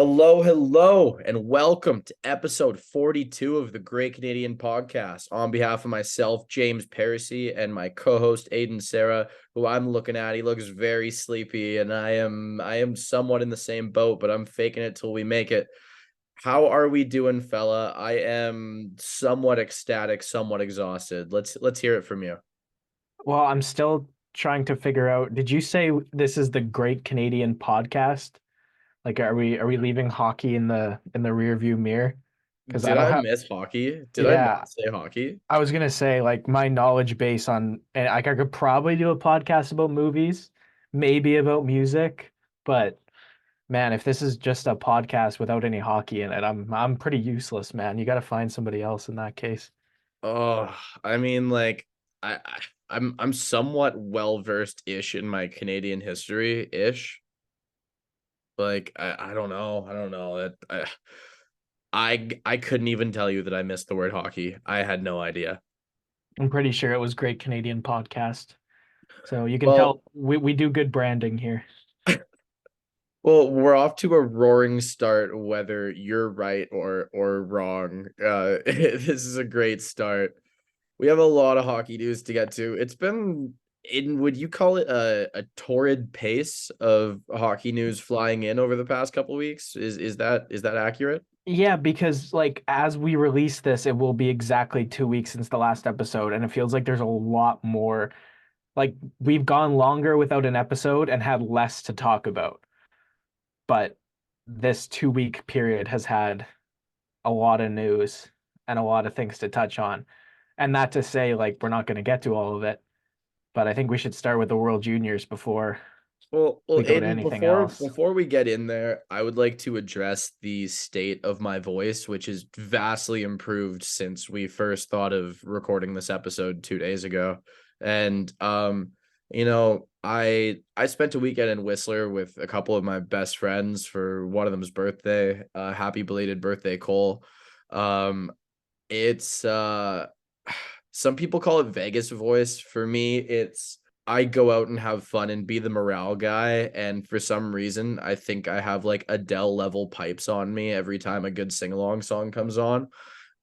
Hello, hello, and welcome to episode 42 of the Great Canadian Podcast. On behalf of myself, James Parisi, and my co-host Aiden Sarah, who I'm looking at, he looks very sleepy, and I am somewhat in the same boat, but I'm faking it till we make it. How are we doing, fella? I am somewhat ecstatic, somewhat exhausted. Let's hear it from you. Well, I'm still trying to figure out, did you say this is the Great Canadian Podcast? Like are we leaving hockey in the rear view mirror? Because I Did don't I have miss hockey? Did I yeah, not say hockey? I was gonna say like my knowledge base on and like I could probably do a podcast about movies, maybe about music, but man, if this is just a podcast without any hockey in it, I'm pretty useless, man. You gotta find somebody else in that case. Oh, I mean, like I'm somewhat well versed ish in my Canadian history ish. Like I don't know, I don't know that I couldn't even tell you that I missed the word hockey. I had no idea. I'm pretty sure it was Great Canadian Podcast. So you can Well, tell we do good branding here. well, we're off to a roaring start, whether you're right or wrong. This is a great start. We have a lot of hockey news to get to. It's been in, would you call it a torrid pace of hockey news flying in over the past couple of weeks? Is that accurate? Yeah, because like as we release this, it will be exactly 2 weeks since the last episode, and it feels like there's a lot more. Like we've gone longer without an episode and had less to talk about. But this 2 week period has had a lot of news and a lot of things to touch on. And not to say like we're not going to get to all of it, but I think we should start with the World Juniors before Well, we go to Aiden, anything before else. before we get in there, I would like to address the state of my voice, which is vastly improved since we first thought of recording this episode 2 days ago. And I spent a weekend in Whistler with a couple of my best friends for one of them's birthday. Happy belated birthday, Cole. Um, it's some people call it Vegas voice. For me, it's I go out and have fun and be the morale guy. And for some reason, I think I have like Adele level pipes on me every time a good sing along song comes on.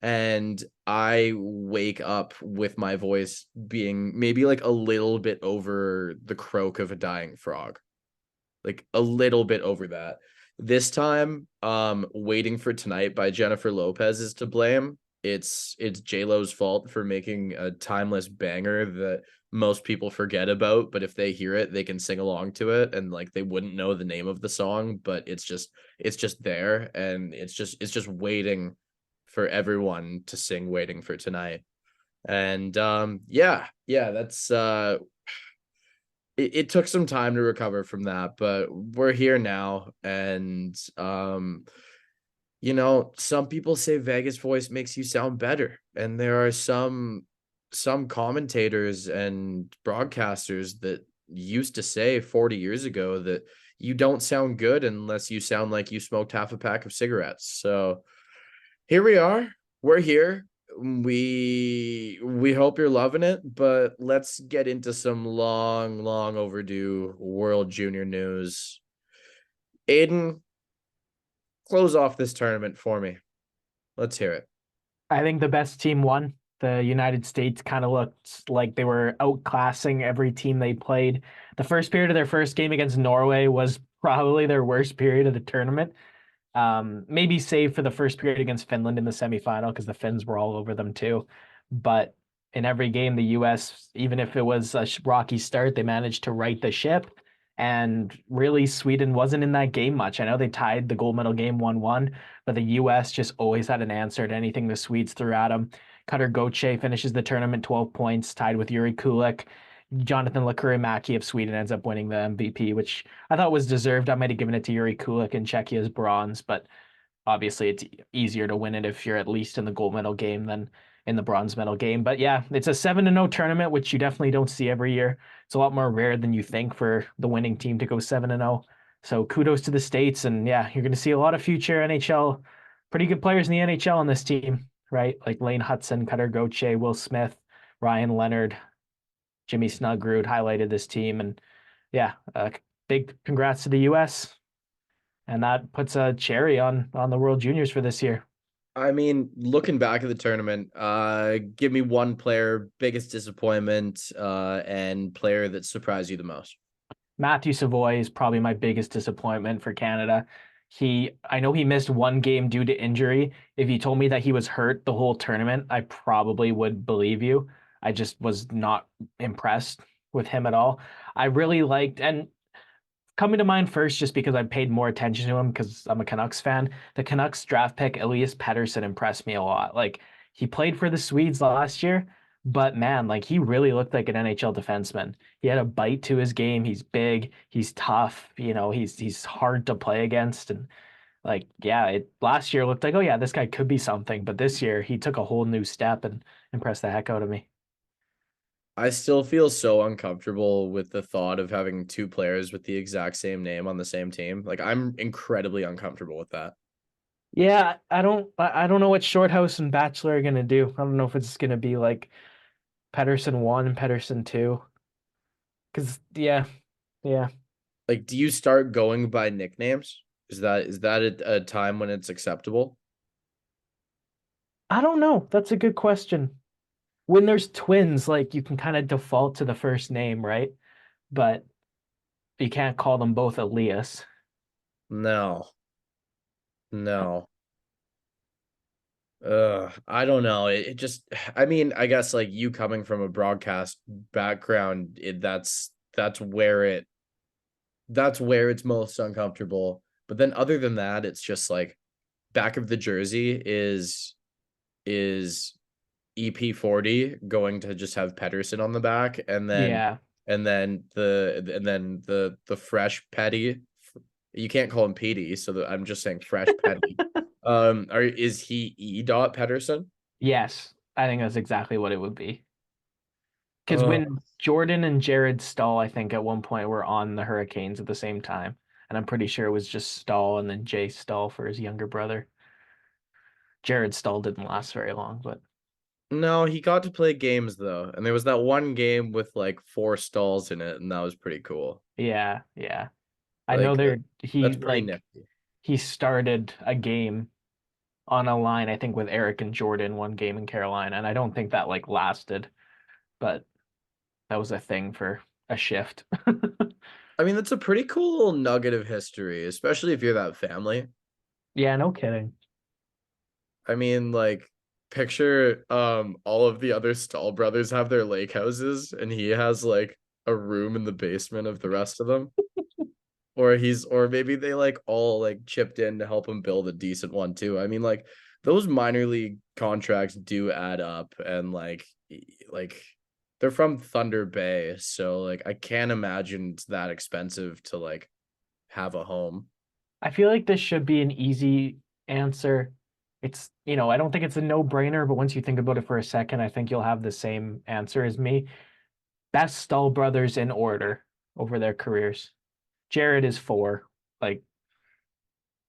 And I wake up with my voice being maybe like a little bit over the croak of a dying frog, like a little bit over that. This time, Waiting for Tonight by Jennifer Lopez is to blame. It's J-Lo's fault for making a timeless banger that most people forget about, but if they hear it, they can sing along to it, and like they wouldn't know the name of the song, but it's just there, and it's just waiting for everyone to sing Waiting for Tonight. And yeah, that's it took some time to recover from that, but we're here now. And some people say Vegas voice makes you sound better, and there are some commentators and broadcasters that used to say 40 years ago that you don't sound good unless you sound like you smoked half a pack of cigarettes. So here we are. We're here. We hope you're loving it, but let's get into some long overdue World Junior news. Aiden, close off this tournament for me. Let's hear it. I think the best team won. The United States kind of looked like they were outclassing every team they played. The first period of their first game against Norway was probably their worst period of the tournament. Maybe save for the first period against Finland in the semifinal because the Finns were all over them too. But in every game, the US, even if it was a rocky start, they managed to right the ship. And really, Sweden wasn't in that game much. I know they tied the gold medal game 1-1, but the US just always had an answer to anything the Swedes threw at them. Cutter Gauthier finishes the tournament 12 points, tied with Yuri Kulik. Jonathan Lekurimäki of Sweden ends up winning the MVP, which I thought was deserved. I might have given it to Yuri Kulik and Czechia's bronze, but obviously it's easier to win it if you're at least in the gold medal game than in the bronze medal game. But yeah, it's a 7-0 tournament, which you definitely don't see every year. It's a lot more rare than you think for the winning team to go 7-0. So kudos to the States. And yeah, you're going to see a lot of future NHL, pretty good players in the NHL on this team, right? Like Lane Hudson, Cutter Gauthier, Will Smith, Ryan Leonard, Jimmy Snuggerud highlighted this team. And yeah, big congrats to the US. and that puts a cherry on the World Juniors for this year. I mean, looking back at the tournament, give me one player, biggest disappointment, and player that surprised you the most. Matthew Savoy is probably my biggest disappointment for Canada. I know he missed one game due to injury. If you told me that he was hurt the whole tournament, I probably would believe you. I just was not impressed with him at all. I really liked, and coming to mind first, just because I paid more attention to him because I'm a Canucks fan, the Canucks draft pick, Elias Pettersson, impressed me a lot. Like, he played for the Swedes last year, but man, like, he really looked like an NHL defenseman. He had a bite to his game. He's big, he's tough, he's hard to play against. And like, yeah, last year looked like, oh yeah, this guy could be something, but this year he took a whole new step and impressed the heck out of me. I still feel so uncomfortable with the thought of having two players with the exact same name on the same team. Like, I'm incredibly uncomfortable with that. Yeah, I don't know what Shorthouse and Bachelor are gonna do. I don't know if it's gonna be like Pedersen 1 and Pedersen 2. Because yeah. Like, do you start going by nicknames? Is that a time when it's acceptable? I don't know. That's a good question. When there's twins, like you can kind of default to the first name, right? But you can't call them both Elias. No, no. I don't know. It just, I mean, I guess like you coming from a broadcast background, that's where it's most uncomfortable. But then other than that, it's just like back of the jersey is EP40 going to just have Pedersen on the back, and then Yeah. the fresh Petty. You can't call him Petey, so I'm just saying fresh Petty. Is he E. Dot Pedersen? Yes, I think that's exactly what it would be. Because Uh, when Jordan and Jared Stahl, I think at one point were on the Hurricanes at the same time, and I'm pretty sure it was just Stahl and then Jay Stahl for his younger brother. Jared Stahl didn't last very long, but no, he got to play games though, and there was that one game with like four stalls in it, and that was pretty cool. yeah. I know Like there he that's pretty like nifty. he started a game on a line, I think, with Eric and Jordan one game in Carolina, and I don't think that like lasted, but that was a thing for a shift. I mean, that's a pretty cool little nugget of history, especially if you're that family. Yeah, no kidding. I mean, like picture all of the other Stahl brothers have their lake houses and he has like a room in the basement of the rest of them. Or maybe they like all like chipped in to help him build a decent one too. I mean, like those minor league contracts do add up, and like they're from Thunder Bay, so like I can't imagine it's that expensive to like have a home. I feel like this should be an easy answer. I don't think it's a no-brainer, but once you think about it for a second, I think you'll have the same answer as me. Best Stahl brothers in order over their careers. Jared is 4, like,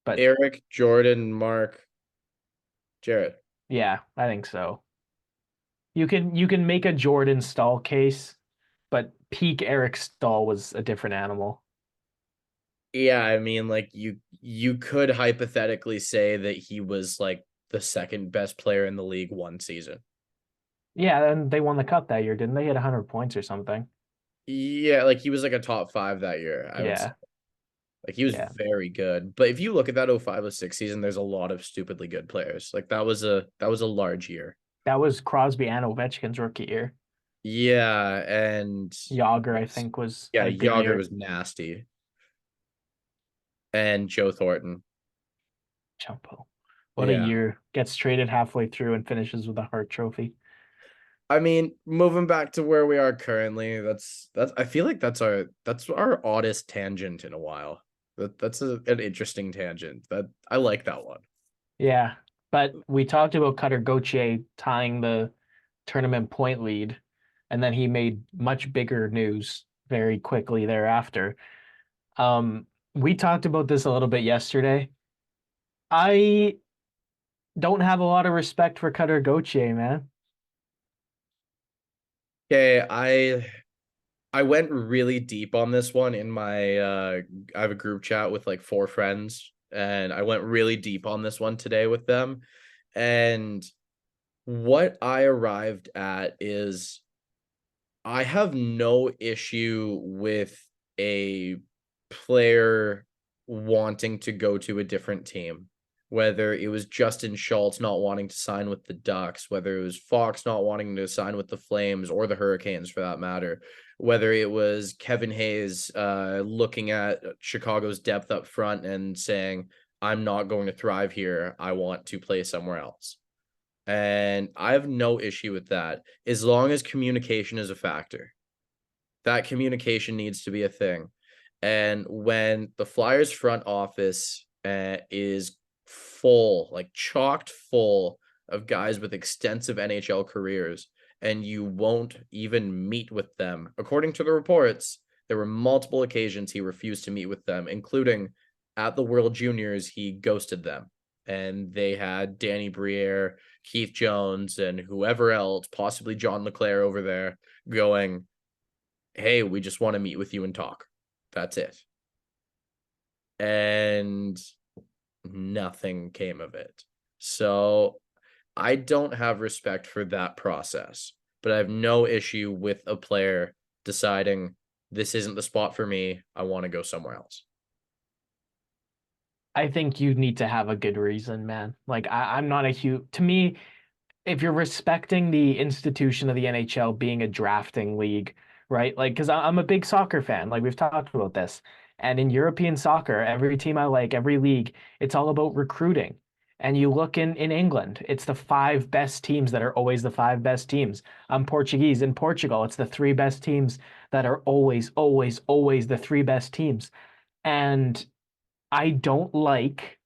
but Eric, Jordan, Mark, Jared. yeah, I think so. You can make a Jordan Stahl case, but peak Eric Stahl was a different animal. Yeah, I mean, like you could hypothetically say that he was like the second best player in the league one season. Yeah, and they won the cup that year, didn't they? He had 100 points or something. Yeah, like he was like a top five that year, I would say. Yeah, Like he was yeah. very good. But if you look at that 05-06 season, there's a lot of stupidly good players. Like that was a large year. That was Crosby and Ovechkin's rookie year. Yeah, and Yager, I think, yeah, had a good Yager year. was nasty. And Joe Thornton. Chumpo. What a Yeah. year. Gets traded halfway through and finishes with a Hart Trophy. I mean, moving back to where we are currently, that's I feel like that's our oddest tangent in a while. That's an interesting tangent. That I like that one. Yeah. But we talked about Cutter Gauthier tying the tournament point lead, and then he made much bigger news very quickly thereafter. We talked about this a little bit yesterday. I don't have a lot of respect for Cutter Gauthier, man. Okay, I went really deep on this one in my I have a group chat with like 4 friends, and I went really deep on this one today with them. And what I arrived at is I have no issue with a player wanting to go to a different team. Whether it was Justin Schultz not wanting to sign with the Ducks, whether it was Fox not wanting to sign with the Flames or the Hurricanes for that matter, whether it was Kevin Hayes looking at Chicago's depth up front and saying, I'm not going to thrive here. I want to play somewhere else. And I have no issue with that as long as communication is a factor. That communication needs to be a thing. And when the Flyers front office is full, like chocked full of guys with extensive NHL careers, and you won't even meet with them, according to the reports, there were multiple occasions he refused to meet with them, including at the World Juniors, he ghosted them. And they had Danny Briere, Keith Jones, and whoever else, possibly John LeClair over there, going, hey, we just want to meet with you and talk. That's it. And nothing came of it. So I don't have respect for that process, but I have no issue with a player deciding this isn't the spot for me. I want to go somewhere else. I think you need to have a good reason, man. Like I'm not a huge to me, if you're respecting the institution of the NHL being a drafting league, right? Like, because I'm a big soccer fan, like we've talked about this. And in European soccer, every team I like, every league, it's all about recruiting. And you look in England, it's the five best teams that are always the five best teams. I'm Portuguese. In Portugal, it's the three best teams that are always, always, always the three best teams. And I don't like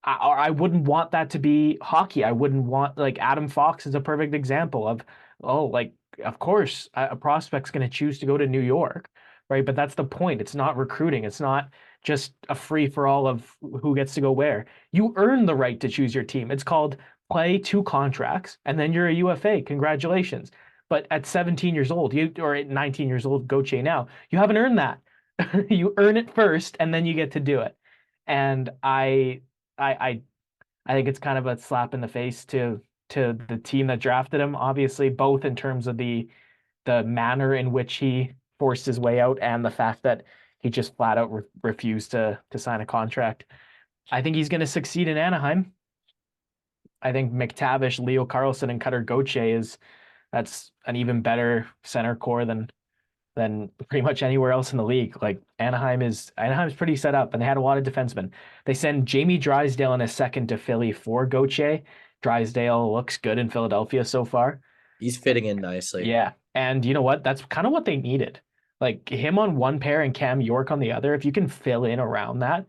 I wouldn't want that to be hockey. I wouldn't want like Adam Fox is a perfect example of, oh, like of course a prospect's going to choose to go to New York, right? But that's the point. It's not recruiting. It's not just a free for all of who gets to go where. You earn the right to choose your team. It's called play 2 contracts and then you're a UFA. Congratulations. But at 17 years old, you or at 19 years old, Gauthier now, you haven't earned that. You earn it first and then you get to do it. And I I I think it's kind of a slap in the face to the team that drafted him. Obviously, both in terms of the manner in which he forced his way out and the fact that he just flat out refused to sign a contract. I think he's going to succeed in Anaheim. I think McTavish, Leo Carlson, and Cutter Gauthier that's an even better center core than pretty much anywhere else in the league. Like Anaheim's pretty set up, and they had a lot of defensemen. They send Jamie Drysdale in a second to Philly for Gauthier. Drysdale looks good in Philadelphia so far. He's fitting in nicely. Yeah, and you know what? That's kind of what they needed. Like him on one pair and Cam York on the other. If you can fill in around that,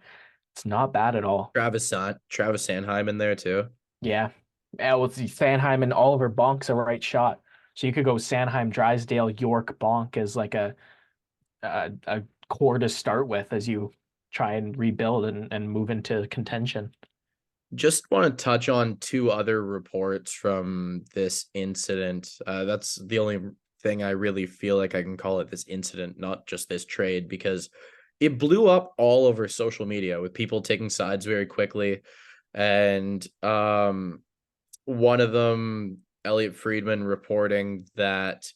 it's not bad at all. Travis Sanheim in there too. Yeah. With Sanheim and Oliver Bonk's a right shot. So you could go Sanheim, Drysdale, York, Bonk as like a core to start with as you try and rebuild and move into contention. Just want to touch on 2 other reports from this incident. That's the only thing I really feel like I can call it this incident, not just this trade, because it blew up all over social media with people taking sides very quickly. And one of them, Elliot Friedman, reporting that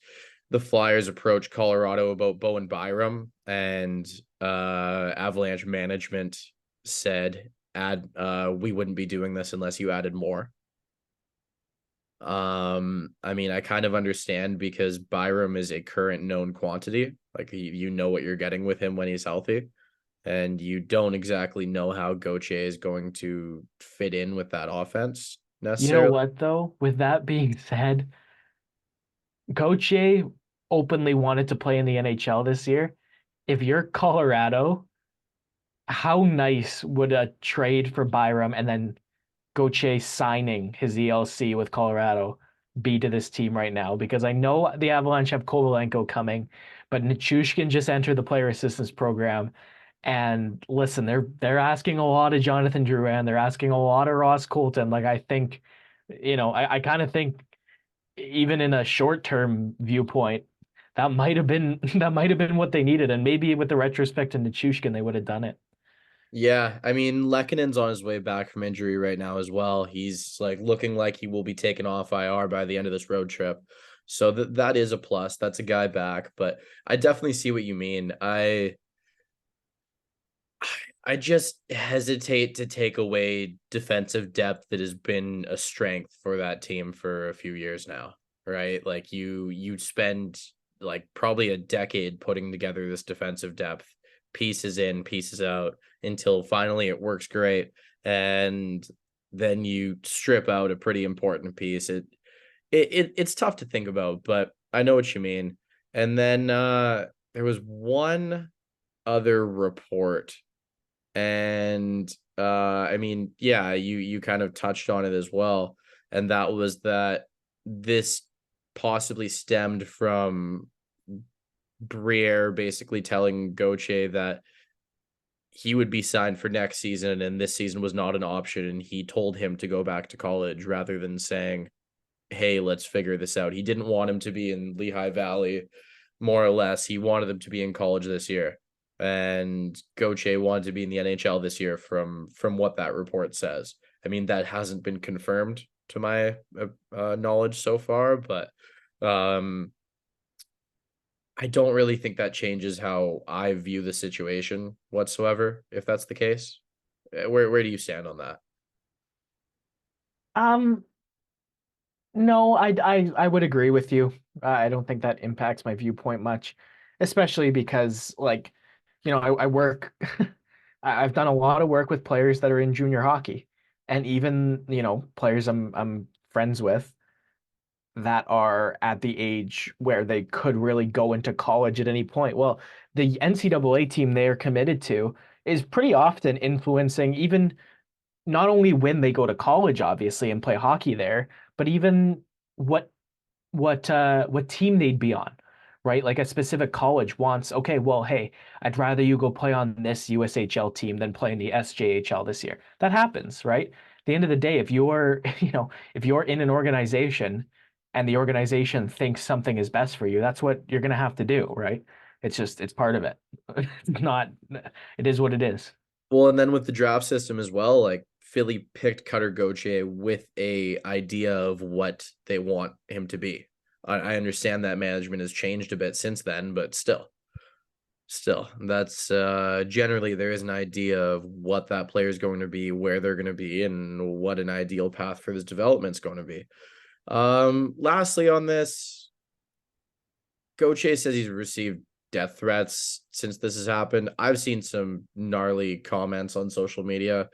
the Flyers approached Colorado about Bowen Byram, and Avalanche management said, we wouldn't be doing this unless you added more. I mean, I kind of understand because Byram is a current known quantity. Like you know what you're getting with him when he's healthy, and you don't exactly know how Gauthier is going to fit in with that offense You know necessarily. what, though? With that being said, Gauthier openly wanted to play in the NHL this year. If you're Colorado, how nice would a trade for Byram and then Gauthier signing his ELC with Colorado be to this team right now? Because I know the Avalanche have Kovalenko coming, but Nichushkin just entered the player assistance program. And listen, they're asking a lot of Jonathan Drouin. They're asking a lot of Ross Colton. Like I think, I kind of think even in a short-term viewpoint, that might have been that might have been what they needed, and maybe with the retrospect in Nichushkin, they would have done it. Yeah, I mean, Lekkonen's on his way back from injury right now as well. He's like looking like he will be taken off IR by the end of this road trip. So that is a plus. That's a guy back, but I definitely see what you mean. I just hesitate to take away defensive depth that has been a strength for that team for a few years now, right? Like you spend like probably a decade putting together this defensive depth, pieces in, pieces out, until finally it works great. And then you strip out a pretty important piece. It's tough to think about, but I know what you mean. And then there was one other report, and I mean, yeah, you kind of touched on it as well, and that was that this possibly stemmed from Briere basically telling Gauthier that he would be signed for next season and this season was not an option, and he told him to go back to college rather than saying, hey, let's figure this out. He didn't want him to be in Lehigh Valley, more or less. He wanted him to be in college this year. And Gauthier wanted to be in the NHL this year from what that report says. I mean, that hasn't been confirmed to my knowledge so far, but I don't really think that changes how I view the situation whatsoever, if that's the case. Where do you stand on that? Um, no, I would agree with you. I don't think that impacts my viewpoint much, especially because like, I work I've done a lot of work with players that are in junior hockey, and even, players I'm friends with that are at the age where they could really go into college at any point. Well, the NCAA team they are committed to is pretty often influencing even not only when they go to college, obviously, and play hockey there, but even what what team they'd be on, right? Like a specific college wants, okay, well, hey, I'd rather you go play on this USHL team than play in the SJHL this year. That happens, right? At the end of the day, if you're, if you're in an organization and the organization thinks something is best for you, that's what you're gonna have to do, right? It's part of it. It's not, it is what it is. Well, and then with the draft system as well, like Philly picked Cutter Gauthier with a idea of what they want him to be. I understand that management has changed a bit since then, but still, that's generally there is an idea of what that player is going to be, where they're going to be, and what an ideal path for his development is going to be. Lastly on this, Gauthier says he's received death threats since this has happened. I've seen some gnarly comments on social media.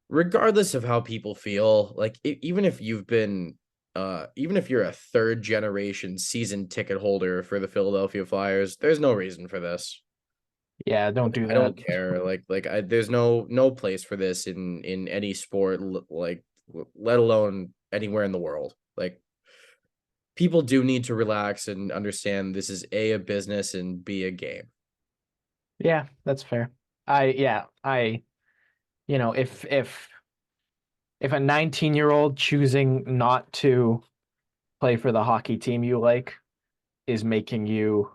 Regardless of how people feel, like even if you've been even if you're a third generation season ticket holder for the Philadelphia Flyers, there's no reason for this. Yeah, don't do I that. don't care. There's no place for this in any sport, like let alone anywhere in the world. Like people do need to relax and understand this is a business and b a game. Yeah, that's fair. Yeah, if a 19-year-old choosing not to play for the hockey team you like is making you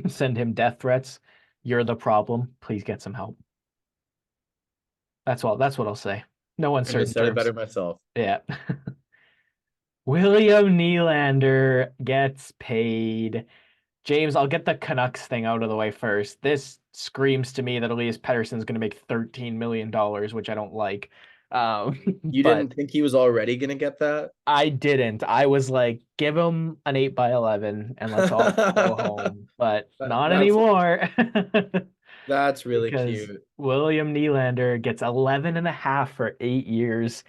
send him death threats, you're the problem. Please get some help. That's what I'll say. No Couldn't have uncertain said it terms. better myself. Yeah. William Nylander gets paid. James, I'll get the Canucks thing out of the way first. This screams to me that Elias Pettersson's going to make $13 million, which I don't like. You But didn't think he was already gonna get that? I didn't. I was like, give him an 8 by 11 and let's all go home. But not That's anymore. that's really Because cute. William Nylander gets 11 and a half for 8 years.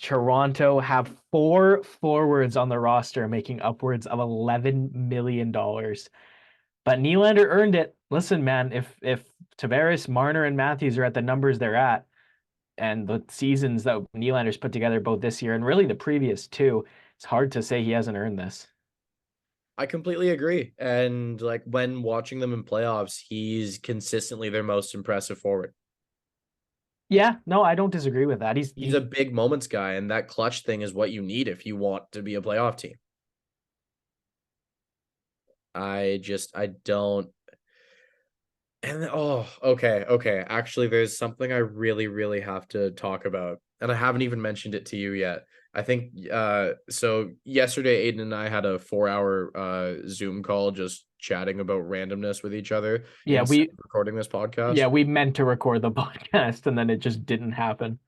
Toronto have four forwards on the roster making upwards of $11 million. But Nylander earned it. Listen, man, if Tavares, Marner, and Matthews are at the numbers they're at, and the seasons that Nylander's put together both this year and really the previous two, it's hard to say he hasn't earned this. I completely agree. And like when watching them in playoffs, he's consistently their most impressive forward. Yeah, no, I don't disagree with that. He's He's a big moments guy, and that clutch thing is what you need if you want to be a playoff team. I don't. And okay. Actually, there's something I really, really have to talk about, and I haven't even mentioned it to you yet. I think so yesterday Aiden and I had a 4 hour Zoom call just chatting about randomness with each other Yeah, instead we of recording this yeah, podcast. we meant to record the podcast and then it just didn't happen.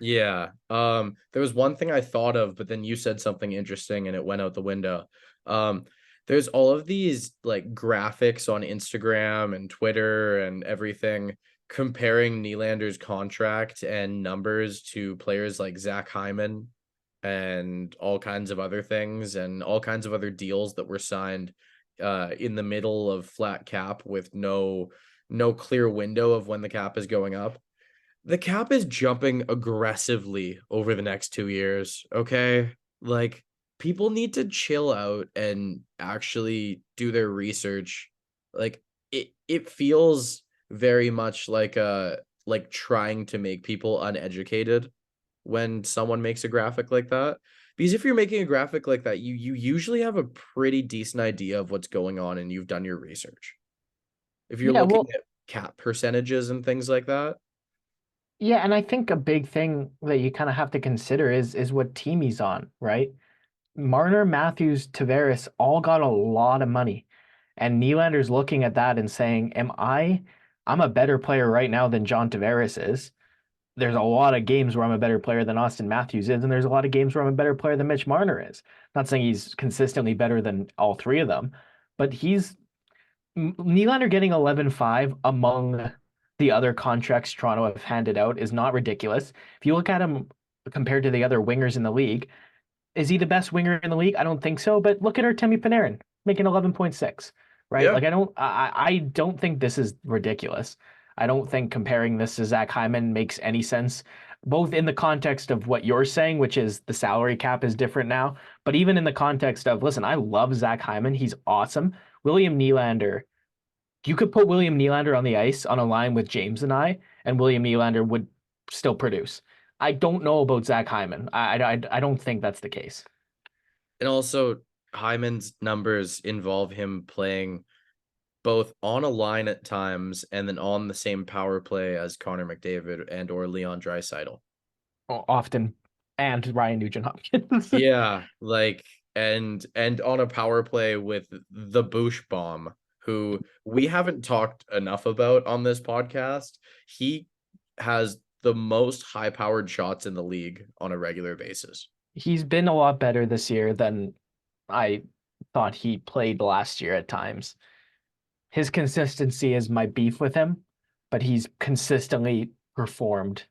Yeah. There was one thing I thought of, but then you said something interesting and it went out the window. Um, there's all of these like graphics on Instagram and Twitter and everything comparing Nylander's contract and numbers to players like Zach Hyman and all kinds of other things and all kinds of other deals that were signed in the middle of flat cap with no clear window of when the cap is going up. The cap is jumping aggressively over the next 2 years. Okay. Like, people need to chill out and actually do their research. Like, it feels very much like trying to make people uneducated when someone makes a graphic like that. Because if you're making a graphic like that, you usually have a pretty decent idea of what's going on and you've done your research. If you're Yeah, looking well, at cap percentages and things like that. yeah, and I think a big thing that you kind of have to consider is what team he's on, right? Marner, Matthews, Tavares all got a lot of money. And Nylander's looking at that and saying, I'm a better player right now than John Tavares is. There's a lot of games where I'm a better player than Austin Matthews is, and there's a lot of games where I'm a better player than Mitch Marner is. Not saying he's consistently better than all three of them, but Nylander getting 11.5 among the other contracts Toronto have handed out is not ridiculous. If you look at him compared to the other wingers in the league, is he the best winger in the league? I don't think so. But look at Artemi Panarin making 11.6, right? Yeah. Like I don't think this is ridiculous. I don't think comparing this to Zach Hyman makes any sense, both in the context of what you're saying, which is the salary cap is different now, but even in the context of, listen, I love Zach Hyman. He's awesome. William Nylander, you could put William Nylander on the ice on a line with James and William Nylander would still produce. I don't know about Zach Hyman. I don't think that's the case. And also, Hyman's numbers involve him playing both on a line at times and then on the same power play as Connor McDavid and or Leon Draisaitl. Often, and Ryan Nugent Hopkins. Yeah, like and on a power play with the Bush Bomb, who we haven't talked enough about on this podcast. He has the most high-powered shots in the league on a regular basis. He's been a lot better this year than I thought he played last year at times. His consistency is my beef with him, but he's consistently performed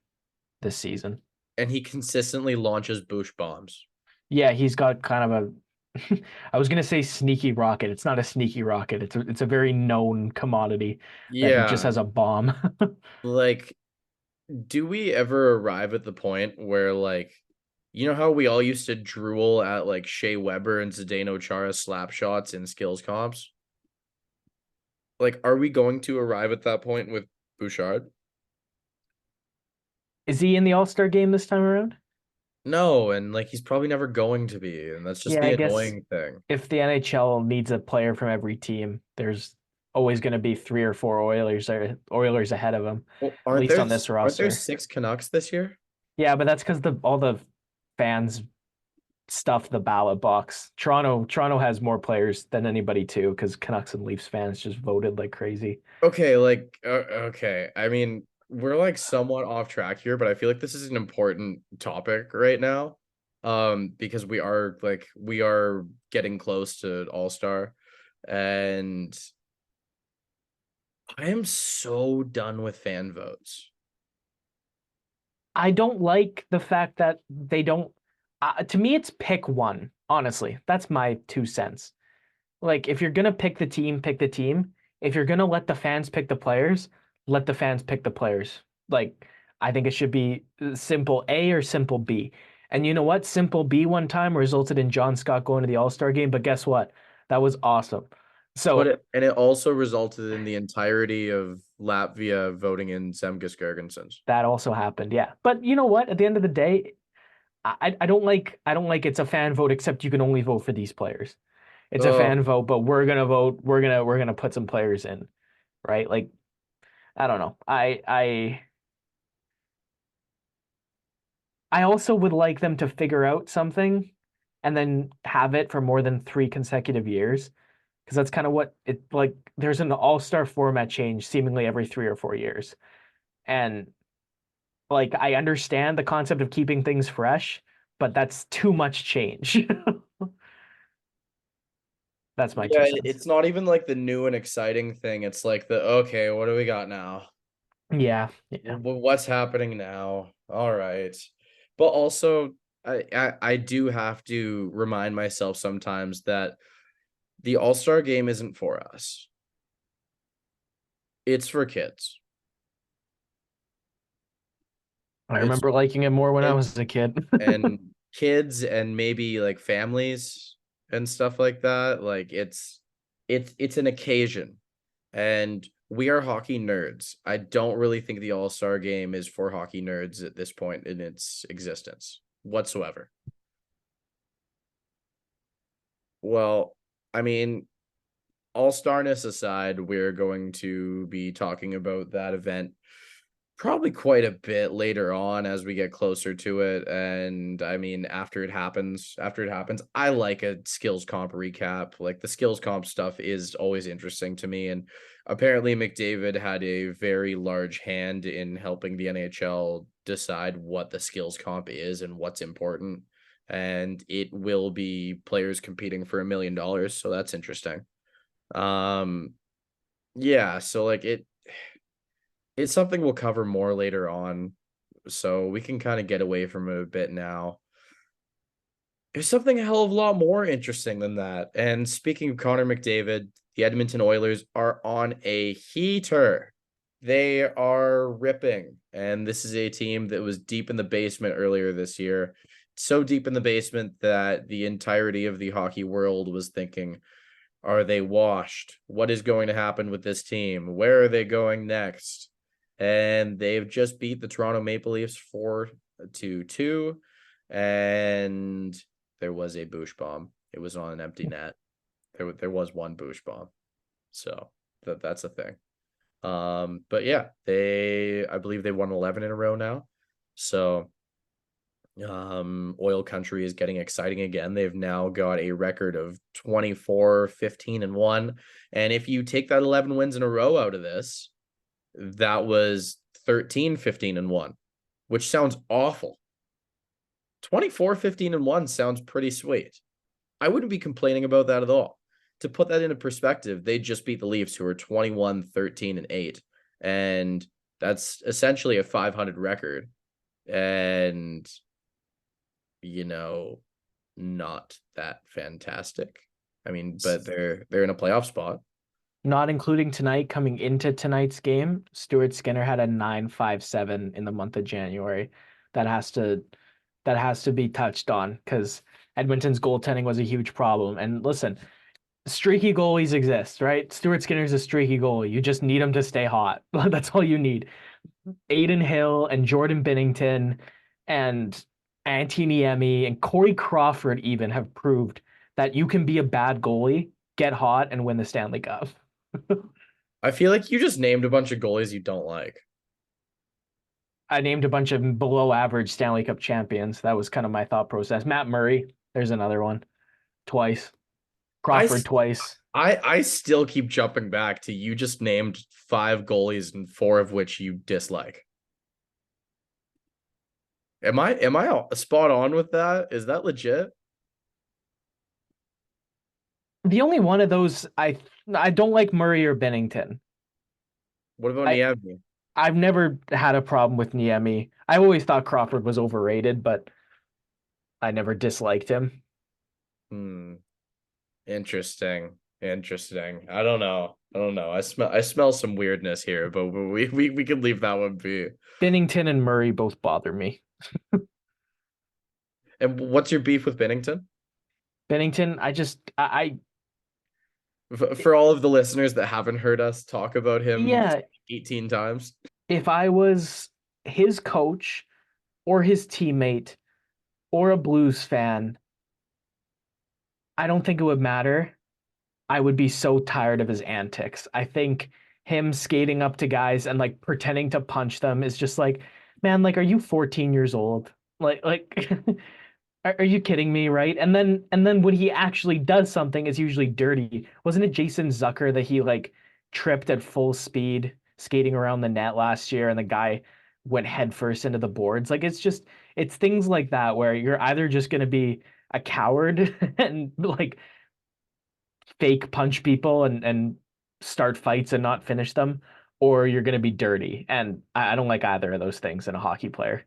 this season. And he consistently launches Bush bombs. Yeah, he's got kind of a I was gonna say sneaky rocket. It's not a sneaky rocket. It's a very known commodity that he just Yeah, has a bomb. like, do we ever arrive at the point where, like, you know how we all used to drool at like Shea Weber and Zdeno Chara slap shots in skills comps? Like, are we going to arrive at that point with Bouchard? Is he in the All-Star game this time around? No, and like he's probably never going to be, and that's just Yeah, I the guess annoying thing. if the NHL needs a player from every team, there's always going to be three or four Oilers ahead of him, Well, at least on this aren't there roster. 6 Canucks this year? Yeah, but that's because all the fans stuff the ballot box. Toronto has more players than anybody too, because Canucks and Leafs fans just voted like crazy. Okay, like okay. I mean, we're like somewhat off track here, but I feel like this is an important topic right now. Because we are getting close to All-Star, and I am so done with fan votes. I don't like the fact that they don't. To me, it's pick one. Honestly, that's my 2 cents. Like, if you're gonna pick the team, pick the team. If you're gonna let the fans pick the players, let the fans pick the players. Like, I think it should be simple A or simple B. And you know what? Simple B one time resulted in John Scott going to the All-Star game, but guess what? That was awesome. So It also resulted in the entirety of Latvia voting in Zemgus Girgensons. that also happened, yeah. But you know what? At the end of the day, I don't like it's a fan vote, except you can only vote for these players. It's a Oh, fan vote, but we're gonna vote. We're gonna put some players in, right? Like I don't know. I also would like them to figure out something and then have it for more than 3 consecutive years. Because that's kind of what it like. There's an all-star format change seemingly every 3 or 4 years. And like I understand the concept of keeping things fresh, but that's too much change. That's my two yeah, cents. it's not even like the new and exciting thing. It's like the okay, what do we got now? Yeah, yeah. What's happening now? All right. But also I do have to remind myself sometimes that the All-Star game isn't for us. It's for kids. I It's remember liking it more when I kids was a kid. and kids and maybe like families and stuff like that. Like it's an occasion. And we are hockey nerds. I don't really think the All-Star game is for hockey nerds at this point in its existence whatsoever. Well, I mean, all-starness aside, we're going to be talking about that event probably quite a bit later on as we get closer to it. And I mean, after it happens, I like a skills comp recap. Like the skills comp stuff is always interesting to me. And apparently McDavid had a very large hand in helping the NHL decide what the skills comp is and what's important. And it will be players competing for $1 million. So that's interesting. Um, yeah, so like it's something we'll cover more later on, so we can kind of get away from it a bit now. There's something a hell of a lot more interesting than that. And speaking of Connor McDavid, the Edmonton Oilers are on a heater. They are ripping, and this is a team that was deep in the basement earlier this year. So deep in the basement that the entirety of the hockey world was thinking, are they washed? What is going to happen with this team? Where are they going next? And they've just beat the Toronto Maple Leafs 4-2. And there was a Bush bomb. It was on an empty net. There was one Bush bomb. So that's a thing. But yeah, I believe they won 11 in a row now. So oil country is getting exciting again. They've now got a record of 24, 15, and 1. And if you take that 11 wins in a row out of this, that was 13, 15, and 1, which sounds awful. 24, 15, and 1 sounds pretty sweet. I wouldn't be complaining about that at all. To put that into perspective, they just beat the Leafs, who are 21, 13, and 8. And that's essentially a 500 record. And you know, not that fantastic. I mean, but they're in a playoff spot. Not including tonight, coming into tonight's game, Stuart Skinner had a 9.57 in the month of January. That has to that has to be touched on because Edmonton's goaltending was a huge problem. And listen, streaky goalies exist, right? Stuart Skinner's a streaky goalie. You just need him to stay hot. That's all you need. Aiden Hill and Jordan Binnington and Antti Niemi and Corey Crawford even have proved that you can be a bad goalie, get hot, and win the Stanley Cup. I feel like you just named a bunch of goalies you don't like. I named a bunch of below average Stanley Cup champions. That was kind of my thought process. Matt Murray, there's another one. Twice. I Crawford twice. I still keep jumping back to you just named 5 goalies and 4 of which you dislike. Am I spot on with that? Is that legit? The only one of those I don't like Murray or Bennington. What about I Niemi? I've never had a problem with Niemi. I always thought Crawford was overrated, but I never disliked him. Hmm. Interesting. Interesting. I don't know. I don't know. I smell some weirdness here, but we could leave that one be. Binnington and Murray both bother me. And what's your beef with Bennington? Binnington, I just For all of the listeners that haven't heard us talk about him yeah, 18 times. if I was his coach or his teammate or a Blues fan, I don't think it would matter. I would be so tired of his antics. I think him skating up to guys and like pretending to punch them is just like, man, like, are you 14 years old? Like, are you kidding me, right? And then when he actually does something, it's usually dirty. Wasn't it Jason Zucker that he like tripped at full speed skating around the net last year and the guy went headfirst into the boards? Like it's things like that where you're either just gonna be a coward and like fake punch people and start fights and not finish them, or you're gonna be dirty. And I don't like either of those things in a hockey player.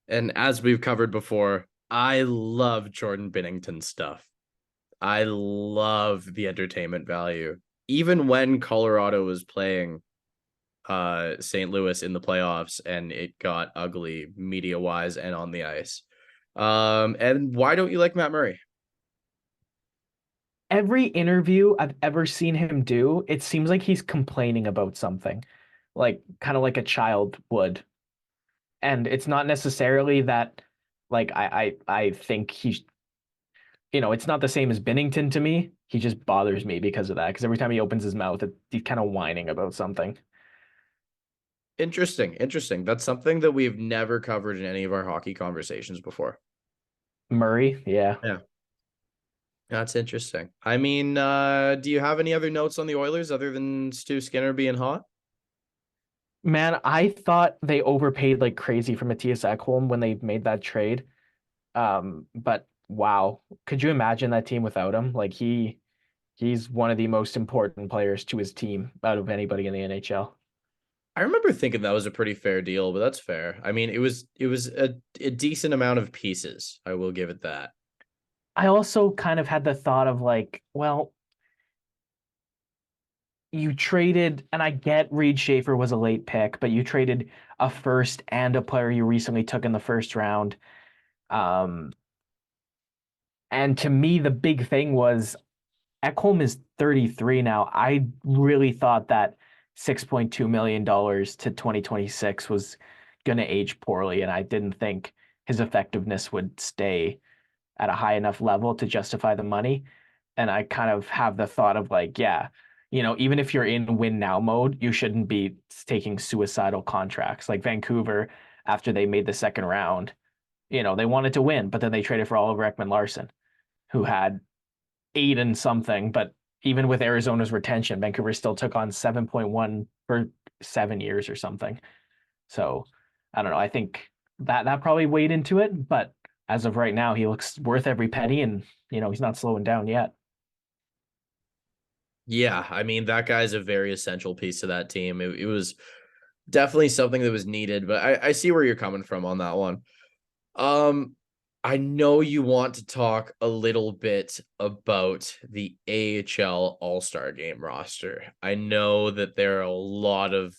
And as we've covered before, I love Jordan Binnington stuff. I love the entertainment value. Even when Colorado was playing St. Louis in the playoffs and it got ugly media wise and on the ice. And why don't you like Matt Murray? Every interview I've ever seen him do, it seems like he's complaining about something, like kind of like a child would. And it's not necessarily that, like I think he's, it's not the same as Binnington to me. He just bothers me because of that. Because every time he opens his mouth, he's kind of whining about something. Interesting, interesting. That's something that we've never covered in any of our hockey conversations before. Murray, yeah. Yeah, that's interesting. I mean, do you have any other notes on the Oilers other than Stu Skinner being hot? Man, I thought they overpaid like crazy for Matthias Ekholm when they made that trade. But wow, could you imagine that team without him? Like he's one of the most important players to his team out of anybody in the NHL. I remember thinking that was a pretty fair deal, but that's fair. I mean, it was a decent amount of pieces. I will give it that. I also kind of had the thought of like, well, you traded, and I get Reed Schaefer was a late pick, but you traded a first and a player you recently took in the first round. Um, and to me, the big thing was Ekholm is 33 now. I really thought that $6.2 million to 2026 was going to age poorly, and I didn't think his effectiveness would stay at a high enough level to justify the money. And I kind of have the thought of like, yeah, even if you're in win now mode, you shouldn't be taking suicidal contracts. Like Vancouver, after they made the second round, they wanted to win, but then they traded for Oliver Ekman-Larsson, who had eight and something, but even with Arizona's retention, Vancouver still took on 7.1 for 7 years or something. So I don't know. I think that probably weighed into it, but as of right now, he looks worth every penny, and he's not slowing down yet. Yeah, I mean that guy's a very essential piece to that team. It was definitely something that was needed, but I see where you're coming from on that one. Um, I know you want to talk a little bit about the AHL All-Star Game roster. I know that there are a lot of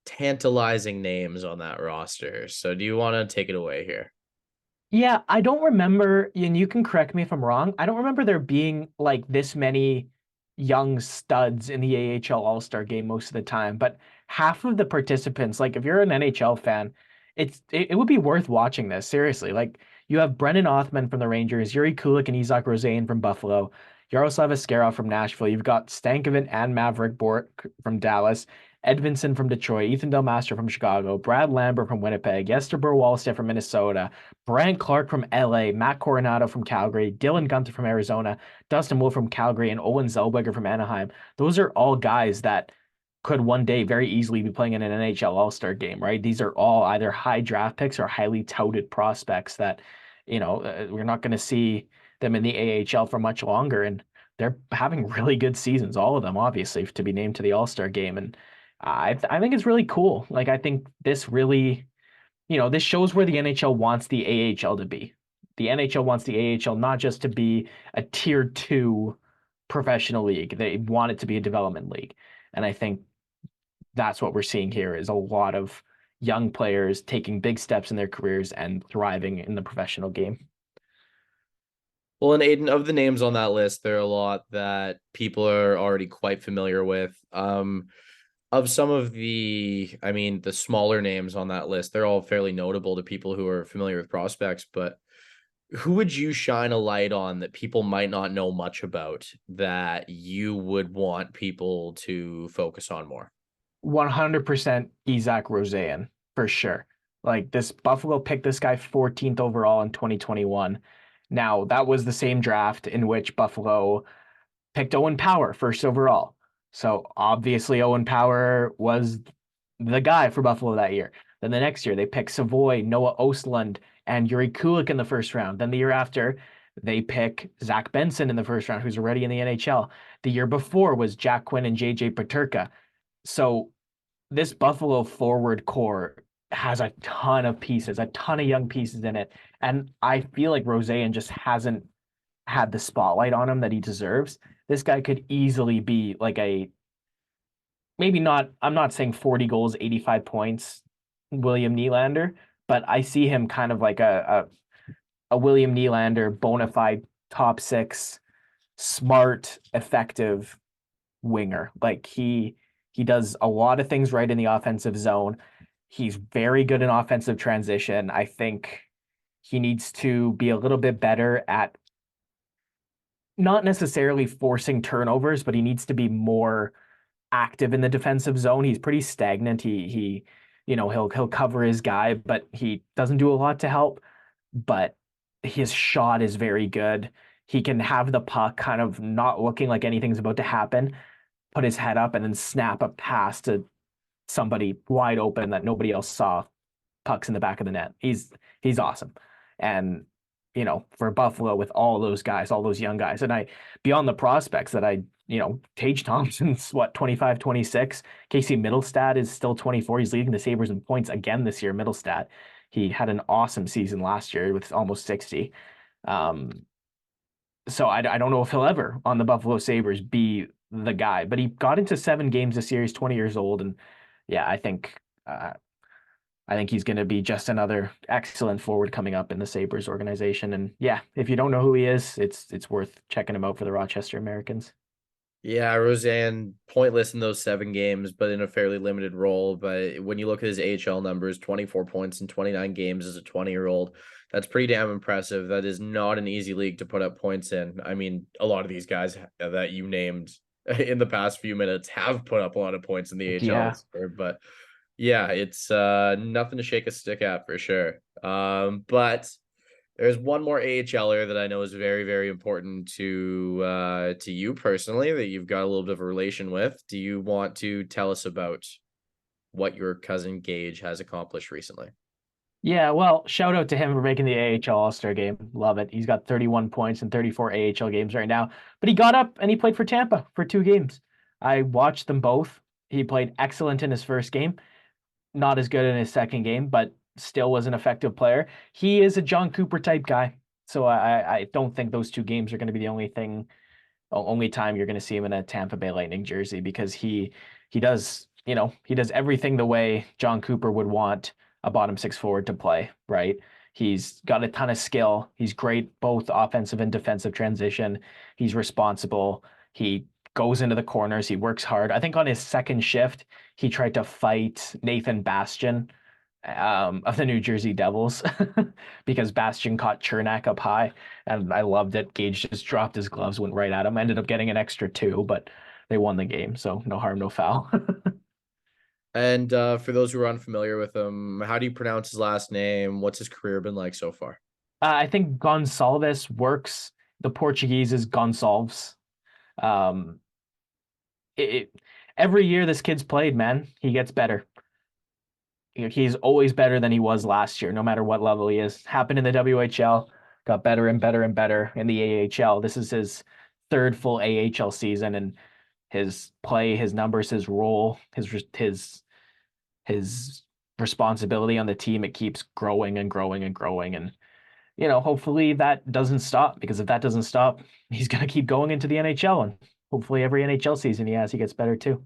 tantalizing names on that roster. So do you want to take it away here? Yeah, I don't remember, and you can correct me if I'm wrong. I don't remember there being like this many young studs in the AHL All-Star game most of the time, but half of the participants, like if you're an NHL fan, it would be worth watching this, seriously. Like you have Brennan Othman from the Rangers, Yuri Kulik and Isaac Rosén from Buffalo, Yaroslav Askarov from Nashville. You've got Stankoven and Maverick Bourque from Dallas, Edvinsson from Detroit, Ethan Del Mastro from Chicago, Brad Lambert from Winnipeg, Jesper Wallstedt from Minnesota, Brandt Clark from LA, Matt Coronado from Calgary, Dylan Gunther from Arizona, Dustin Wolf from Calgary, and Owen Zellweger from Anaheim. Those are all guys that could one day very easily be playing in an NHL All-Star game, right? These are all either high draft picks or highly touted prospects that, we're not going to see them in the AHL for much longer. And they're having really good seasons, all of them, obviously, to be named to the All-Star game. And I think it's really cool. Like, I think this really, this shows where the NHL wants the AHL to be. The NHL wants the AHL not just to be a tier two professional league. They want it to be a development league. And I think that's what we're seeing here is a lot of young players taking big steps in their careers and thriving in the professional game. Well, and Aiden, of the names on that list, there are a lot that people are already quite familiar with. Of some of I mean, the smaller names on that list, they're all fairly notable to people who are familiar with prospects. But who would you shine a light on that people might not know much about that you would want people to focus on more? 100% Isaac Rosean for sure. Like this Buffalo picked this guy 14th overall in 2021. Now, that was the same draft in which Buffalo picked Owen Power first overall. So obviously Owen Power was the guy for Buffalo that year. Then the next year they picked Savoy, Noah Ostlund, and Yuri Kulik in the first round. Then the year after they pick Zach Benson in the first round, who's already in the NHL. The year before was Jack Quinn and JJ Paterka. So this Buffalo forward core has a ton of pieces, a ton of young pieces in it. And I feel like Rosean just hasn't had the spotlight on him that he deserves. This guy could easily be like a maybe not, I'm not saying 40 goals, 85 points, William Nylander, but I see him kind of like a William Nylander, bona fide top six, smart, effective winger. Like he does a lot of things right in the offensive zone. He's very good in offensive transition. I think he needs to be a little bit better at not necessarily forcing turnovers, but he needs to be more active in the defensive zone. He's pretty stagnant. He'll cover his guy, but he doesn't do a lot to help. But his shot is very good. He can have the puck kind of not looking like anything's about to happen, put his head up and then snap a pass to somebody wide open that nobody else saw. Pucks in the back of the net. He's awesome. And for Buffalo with all those guys, all those young guys, and beyond the prospects that Tage Thompson's what 25, 26. Casey Middlestad is still 24. He's leading the Sabres in points again this year. Middlestad. He had an awesome season last year with almost 60. So I don't know if he'll ever on the Buffalo Sabres be the guy, but he got into 7 games this year. He's 20 years old, and yeah, I think he's going to be just another excellent forward coming up in the Sabres organization. And yeah, if you don't know who he is, it's worth checking him out for the Rochester Americans. Yeah, Roseanne, pointless in those 7 games, but in a fairly limited role. But when you look at his AHL numbers, 24 points in 29 games as a 20-year-old, that's pretty damn impressive. That is not an easy league to put up points in. I mean, a lot of these guys that you named in the past few minutes have put up a lot of points in the AHL, Yeah. but yeah, it's nothing to shake a stick at for sure. But there's one more AHLer that I know is very, very important to you personally that you've got a little bit of a relation with. Do you want to tell us about what your cousin Gage has accomplished recently? Yeah, well, shout out to him for making the AHL All-Star game. Love it. He's got 31 points in 34 AHL games right now. But he got up and he played for Tampa for 2 games. I watched them both. He played excellent in his first game, not as good in his second game, but still was an effective player. He is a John Cooper type guy. So I don't think those 2 games are going to be the only time you're going to see him in a Tampa Bay Lightning jersey because he does, he does everything the way John Cooper would want a bottom six forward to play, right? He's got a ton of skill. He's great both offensive and defensive transition. He's responsible. He goes into the corners. He works hard. I think on his second shift, he tried to fight Nathan Bastian of the New Jersey Devils because Bastian caught Chernak up high, and I loved it. Gage just dropped his gloves, went right at him. Ended up getting an extra 2, but they won the game, so no harm, no foul. And for those who are unfamiliar with him, how do you pronounce his last name? What's his career been like so far? I think Gonçalves works. The Portuguese is Gonçalves. Um, it, every year this kid's played, man, he gets better. He's always better than he was last year, no matter what level he is. Happened in the WHL, got better and better and better in the AHL. This is his third full AHL season, and his play, his numbers, his role, his responsibility on the team, it keeps growing and growing and growing. And hopefully that doesn't stop, because if that doesn't stop, he's gonna keep going into the NHL, and hopefully every NHL season he gets better too.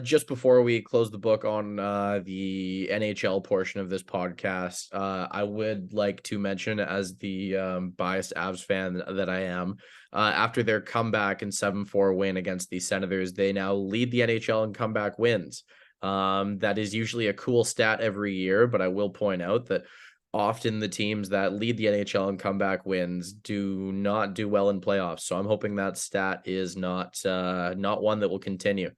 Just before we close the book on the NHL portion of this podcast, I would like to mention, as the biased Avs fan that I am, after their comeback and 7-4 win against the Senators, they now lead the NHL in comeback wins. That is usually a cool stat every year, but I will point out that often the teams that lead the NHL in comeback wins do not do well in playoffs. So I'm hoping that stat is not one that will continue.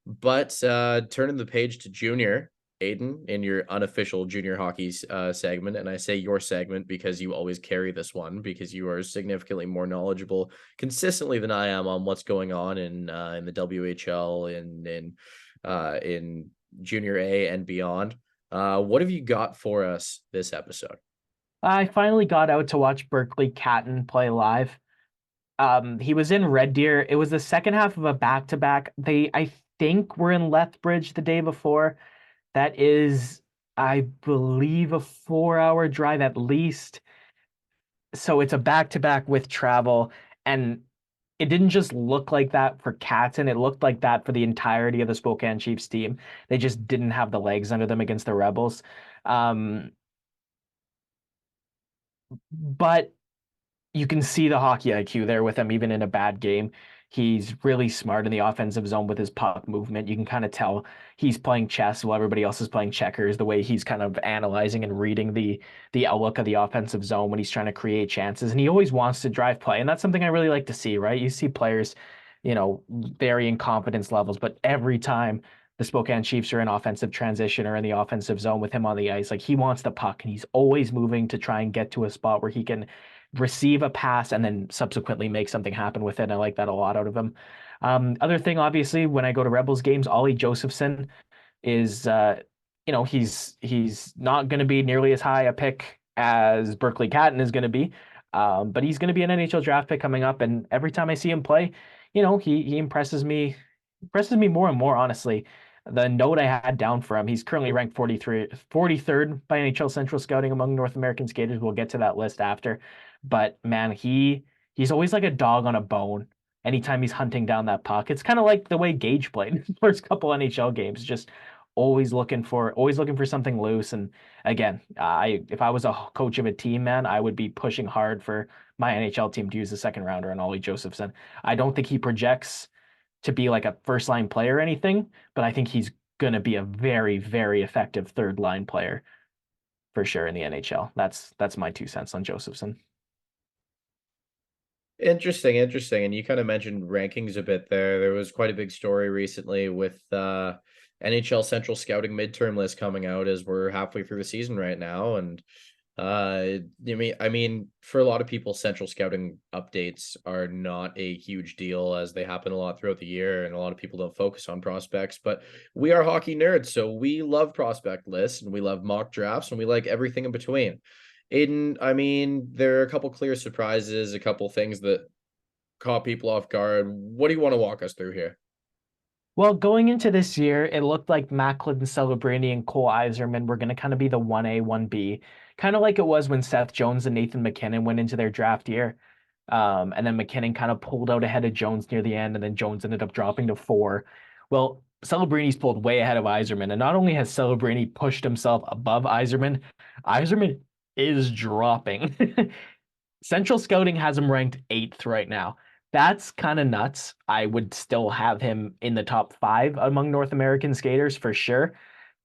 But turning the page to junior, Aiden, in your unofficial junior hockey segment, and I say your segment because you always carry this one because you are significantly more knowledgeable consistently than I am on what's going on in the WHL in junior A and beyond. What have you got for us this episode? I finally got out to watch Berkeley Catton play live. He was in Red Deer. It was the second half of a back-to-back. I think, were in Lethbridge the day before. That is, I believe, a 4-hour drive at least. So it's a back-to-back with travel, and it didn't just look like that for Catton. It looked like that for the entirety of the Spokane Chiefs team. They just didn't have the legs under them against the Rebels. But you can see the hockey IQ there with him, even in a bad game. He's really smart in the offensive zone with his puck movement. You can kind of tell he's playing chess while everybody else is playing checkers, the way he's kind of analyzing and reading the outlook of the offensive zone when he's trying to create chances. And he always wants to drive play. And that's something I really like to see, right? You see players, varying confidence levels, but every time the Spokane Chiefs are in offensive transition or in the offensive zone with him on the ice, like he wants the puck and he's always moving to try and get to a spot where he can receive a pass and then subsequently make something happen with it. And I like that a lot out of him. Other thing, obviously, when I go to Rebels games, Ollie Josephson is, he's not going to be nearly as high a pick as Berkeley Catton is going to be, but he's going to be an NHL draft pick coming up. And every time I see him play, he impresses me more and more, honestly. The note I had down for him, he's currently ranked 43rd by NHL Central Scouting among North American skaters. We'll get to that list after. But man, he's always like a dog on a bone anytime he's hunting down that puck. It's kind of like the way Gage played in his first couple NHL games, just always looking for something loose. And again, if I was a coach of a team, man, I would be pushing hard for my NHL team to use the second rounder on Ollie Josephson. I don't think he projects to be like a first line player or anything, but I think he's going to be a very, very effective third line player for sure in the NHL. That's my 2 cents on Josephson. Interesting, interesting. And you kind of mentioned rankings a bit there. There was quite a big story recently with NHL Central Scouting midterm list coming out as we're halfway through the season right now. And I mean, for a lot of people, Central Scouting updates are not a huge deal as they happen a lot throughout the year, and a lot of people don't focus on prospects. But we are hockey nerds, so we love prospect lists and we love mock drafts and we like everything in between. Aiden, I mean, there are a couple clear surprises, a couple things that caught people off guard. What do you want to walk us through here? Well, going into this year, it looked like Macklin Celebrini and Cole Eiserman were going to kind of be the 1A, 1B, kind of like it was when Seth Jones and Nathan MacKinnon went into their draft year. And then MacKinnon kind of pulled out ahead of Jones near the end, and then Jones ended up dropping to 4. Well, Celebrini's pulled way ahead of Eiserman, and not only has Celebrini pushed himself above Eiserman, Eiserman is dropping. Central Scouting has him ranked 8th right now. That's kind of nuts. I would still have him in the top 5 among North American skaters for sure.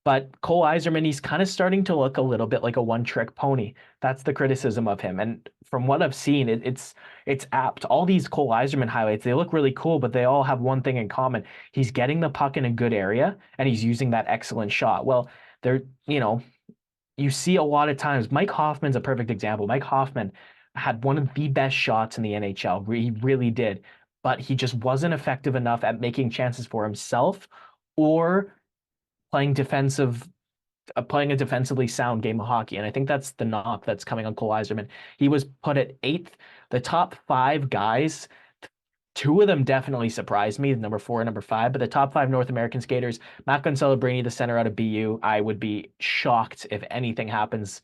But Cole Eiserman, he's kind of starting to look a little bit like a one-trick pony. That's the criticism of him. And from what I've seen, it's apt. All these Cole Eiserman highlights, they look really cool, but they all have one thing in common. He's getting the puck in a good area, and he's using that excellent shot. Well, they're, you see a lot of times, Mike Hoffman's a perfect example. Mike Hoffman had one of the best shots in the NHL. He really did. But he just wasn't effective enough at making chances for himself or playing a defensively sound game of hockey. And I think that's the knock that's coming on Cole Eiserman. He was put at 8th. The top 5 guys, 2 of them definitely surprised me, number 4 and number 5. But the top 5 North American skaters, Macklin Celebrini, the center out of BU, I would be shocked if anything happens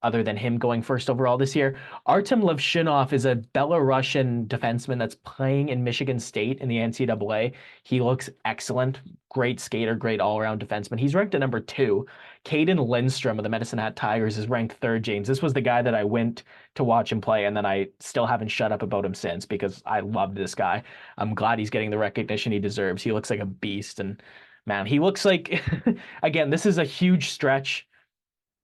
other than him going first overall this year. Artem Levshinov is a Belarusian defenseman that's playing in Michigan State in the NCAA. He looks excellent. Great skater, great all-around defenseman. He's ranked at number 2. Caden Lindstrom of the Medicine Hat Tigers is ranked 3rd, James. This was the guy that I went to watch him play, and then I still haven't shut up about him since because I loved this guy. I'm glad he's getting the recognition he deserves. He looks like a beast, and man, he looks like, again, this is a huge stretch.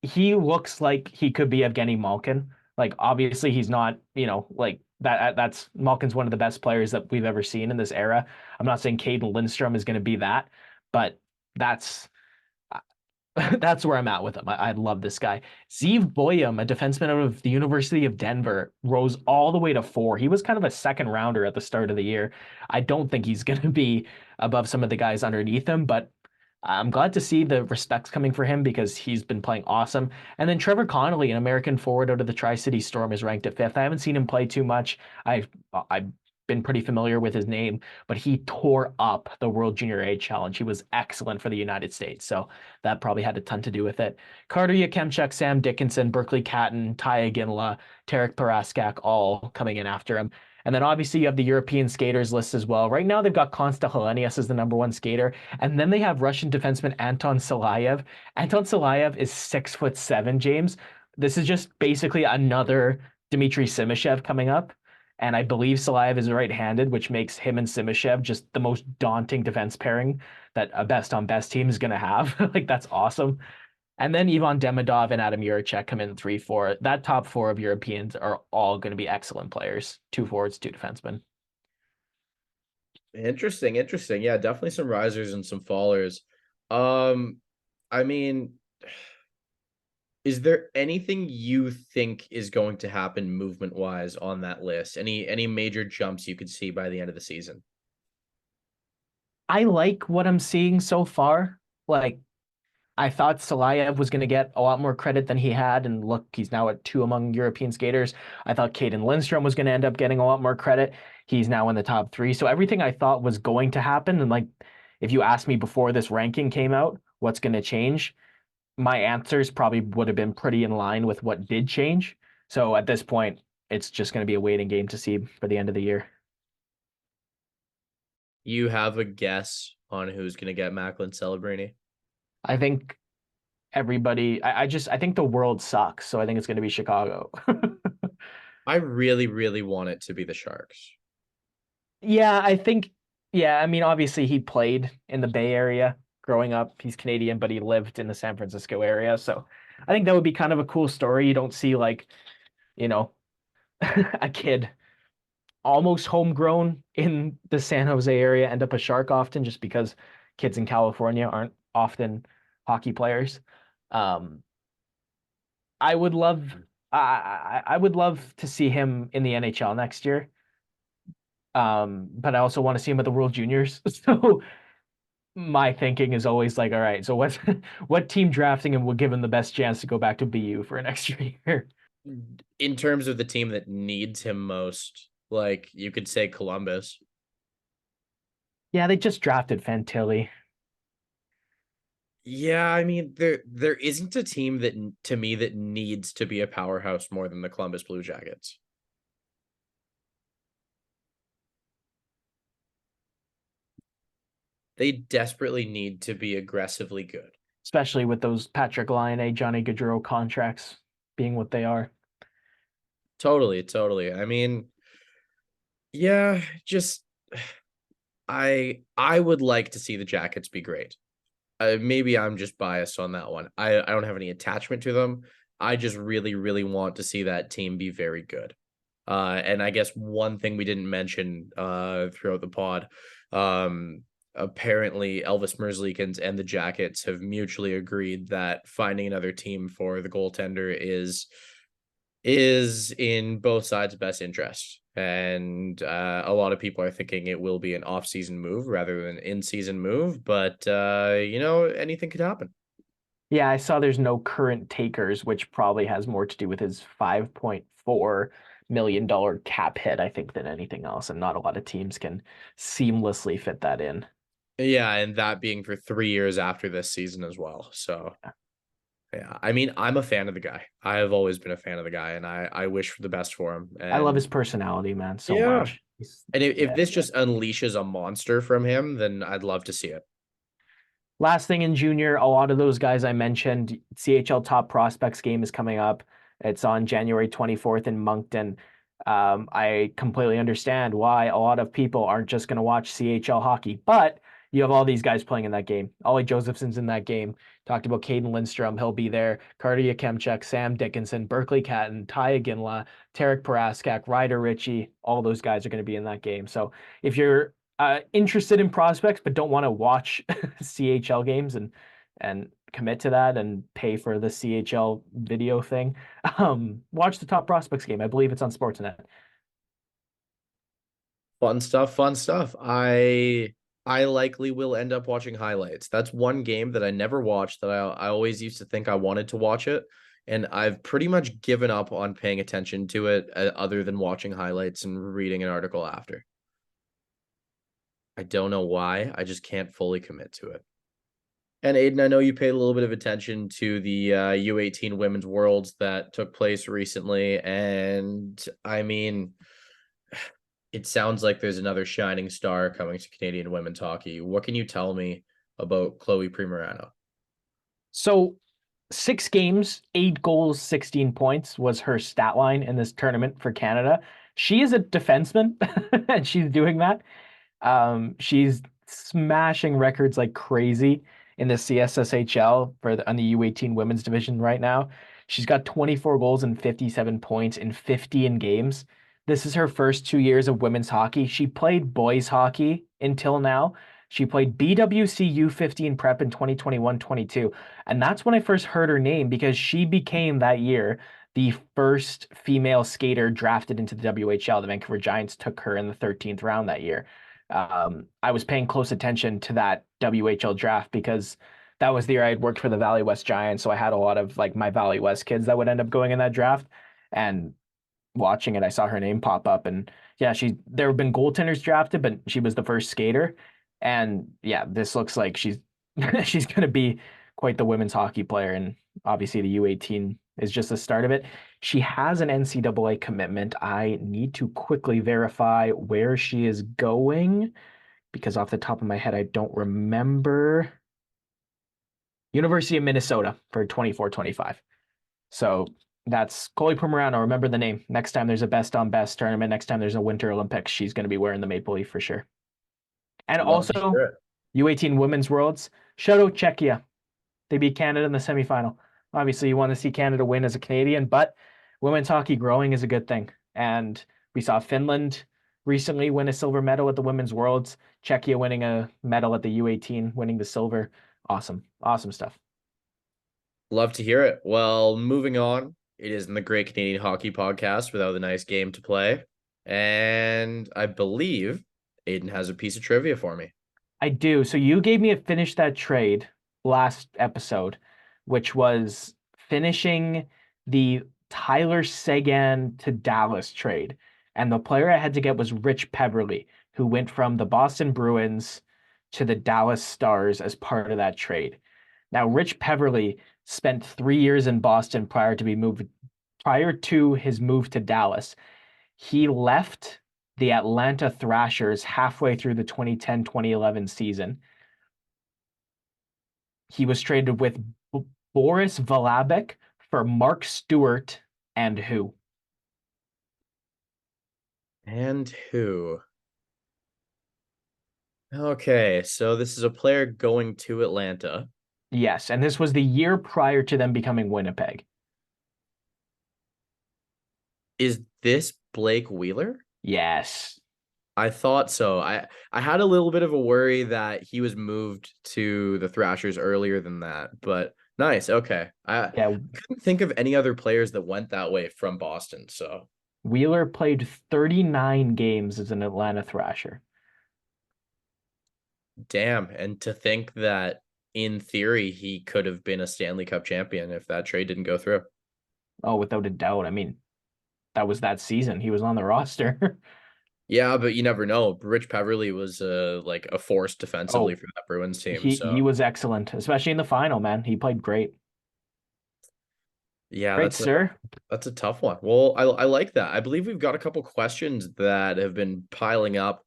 he looks like he could be Evgeny Malkin. Like obviously he's not, like that that's Malkin's one of the best players that we've ever seen in this era. I'm not saying Caden Lindstrom is going to be that, but that's that's where I'm at with him. I love this guy. Zeev Boyum, a defenseman out of the University of Denver, rose all the way to 4. He was kind of a second rounder at the start of the year. I don't think he's going to be above some of the guys underneath him, but I'm glad to see the respects coming for him because he's been playing awesome. And then Trevor Connolly, an American forward out of the Tri-City Storm, is ranked at 5th. I haven't seen him play too much. I've been pretty familiar with his name, but he tore up the World Junior A Challenge. He was excellent for the United States, so that probably had a ton to do with it. Carter Yakemchuk, Sam Dickinson, Berkeley Catton, Ty Aginla, Tarek Paraskak all coming in after him. And then obviously you have the European skaters list as well. Right now they've got Konsta Helenius as the #1 skater, and then they have Russian defenseman Anton Silayev. Anton Silayev is 6'7", James. This is just basically another Dmitry Simashev coming up. And I believe Silayev is right-handed, which makes him and Simashev just the most daunting defense pairing that a best-on-best team is going to have. Like, that's awesome. And then Ivan Demidov and Adam Juracek come in 3-4. That top 4 of Europeans are all going to be excellent players. 2 forwards, 2 defensemen. Interesting, interesting. Yeah, definitely some risers and some fallers. I mean, is there anything you think is going to happen movement-wise on that list? Any major jumps you could see by the end of the season? I like what I'm seeing so far. Like, I thought Silayev was going to get a lot more credit than he had, and look, he's now at 2 among European skaters. I thought Caden Lindstrom was going to end up getting a lot more credit. He's now in the top 3. So everything I thought was going to happen, and like, if you asked me before this ranking came out, what's going to change? My answers probably would have been pretty in line with what did change. So at this point, it's just going to be a waiting game to see for the end of the year. You have a guess on who's going to get Macklin Celebrini? I think everybody, I think the world sucks. So I think it's going to be Chicago. I really, really want it to be the Sharks. Yeah, I think, yeah, I mean, obviously he played in the Bay Area growing up. He's Canadian, but he lived in the San Francisco area. So I think that would be kind of a cool story. You don't see like, you know, a kid almost homegrown in the San Jose area end up a Shark often just because kids in California aren't often hockey players. Um, I would love I would love to see him in the NHL next year. But I also want to see him at the World Juniors. So my thinking is always like, all right, so what team drafting him will give him the best chance to go back to BU for an extra year? In terms of the team that needs him most, like you could say Columbus. Yeah, they just drafted Fantilli. Yeah, I mean there isn't a team that to me that needs to be a powerhouse more than the Columbus Blue Jackets. They desperately need to be aggressively good. Especially with those Patrick Laine, Johnny Gaudreau contracts being what they are. Totally, totally. I mean, yeah, just I would like to see the Jackets be great. Maybe I'm just biased on that one. I don't have any attachment to them. I just really, really want to see that team be very good. And I guess one thing we didn't mention throughout the pod, apparently Elvis Merzlikins and the Jackets have mutually agreed that finding another team for the goaltender is in both sides' best interest. And a lot of people are thinking it will be an off-season move rather than in-season move. But, anything could happen. Yeah, I saw there's no current takers, which probably has more to do with his $5.4 million cap hit, I think, than anything else. And not a lot of teams can seamlessly fit that in. Yeah, and that being for 3 years after this season as well. So, yeah, I mean, I'm a fan of the guy. I have always been a fan of the guy, and I wish for the best for him. I love And his personality, man, so yeah, much. and if Yeah. this just unleashes a monster from him, then I'd love to see it. Last thing in junior, a lot of those guys I mentioned, CHL Top Prospects game is coming up. It's on January 24th in Moncton. I completely understand why a lot of people aren't just going to watch CHL hockey, but you have all these guys playing in that game. Ollie Josephson's in that game. Talked about Caden Lindstrom. He'll be there. Carter Yakemchuk, Sam Dickinson, Berkeley Catton, Ty Aginla, Tarek Paraskak, Ryder Ritchie. All those guys are going to be in that game. So if you're interested in prospects but don't want to watch CHL games and commit to that and pay for the CHL video thing, watch the Top Prospects game. I believe it's on Sportsnet. Fun stuff, fun stuff. I likely will end up watching highlights. That's one game that I never watched that I always used to think I wanted to watch it, and I've pretty much given up on paying attention to it other than watching highlights and reading an article after. I don't know why. I just can't fully commit to it. And Aiden, I know you paid a little bit of attention to the U18 Women's Worlds that took place recently, and I mean, it sounds like there's another shining star coming to Canadian women's hockey. What can you tell me about Chloe Primerano? So 6 games, 8 goals, 16 points was her stat line in this tournament for Canada. She is a defenseman and she's doing that. She's smashing records like crazy in the CSSHL on the U18 women's division right now. She's got 24 goals and 57 points in 15 games. This is her first 2 years of women's hockey. She played boys hockey until now. She played BWC U15 prep in 2021-22. And that's when I first heard her name because she became that year the first female skater drafted into the WHL. The Vancouver Giants took her in the 13th round that year. I was paying close attention to that WHL draft because that was the year I had worked for the Valley West Giants. So I had a lot of like my Valley West kids that would end up going in that draft. And watching it, I saw her name pop up. And yeah, there have been goaltenders drafted, but she was the first skater. And yeah, this looks like she's she's going to be quite the women's hockey player. And obviously the U18 is just the start of it. She has an NCAA commitment. I need to quickly verify where she is going because off the top of my head, I don't remember. University of Minnesota for 24-25. So that's Chloe Primerano. Remember the name. Next time there's a best on best tournament, next time there's a Winter Olympics, she's going to be wearing the maple leaf for sure. And Love to also hear it. U18 Women's Worlds. Shout out Czechia. They beat Canada in the semifinal. Obviously, you want to see Canada win as a Canadian, but women's hockey growing is a good thing. And we saw Finland recently win a silver medal at the Women's Worlds. Czechia winning a medal at the U18, winning the silver. Awesome. Awesome stuff. Love to hear it. Well, moving on. It isn't the Great Canadian Hockey Podcast without a nice game to play. And I believe Aiden has a piece of trivia for me. I do. So you gave me a finish that trade last episode, which was finishing the Tyler Seguin to Dallas trade. And the player I had to get was Rich Peverley, who went from the Boston Bruins to the Dallas Stars as part of that trade. Now, Rich Peverley spent 3 years in Boston prior to his move to Dallas. He left the Atlanta Thrashers halfway through the 2010-2011 season. He was traded with Boris Valabik for Mark Stewart and who? And who? Okay, so this is a player going to Atlanta. Yes, and this was the year prior to them becoming Winnipeg. Is this Blake Wheeler? Yes. I thought so. I had a little bit of a worry that he was moved to the Thrashers earlier than that, but nice. Okay. I Yeah, couldn't think of any other players that went that way from Boston, so Wheeler played 39 games as an Atlanta Thrasher. damn. And to think that in theory he could have been a Stanley Cup champion if that trade didn't go through. Oh, without a doubt. I mean, that was that season. He was on the roster. Yeah, but you never know. Rich Peverley was like a force defensively Oh, for that Bruins team. he So was excellent, especially in the final, man. He played great. yeah, Great, sir. that's a tough one. Well, I like that. I believe we've got a couple questions that have been piling up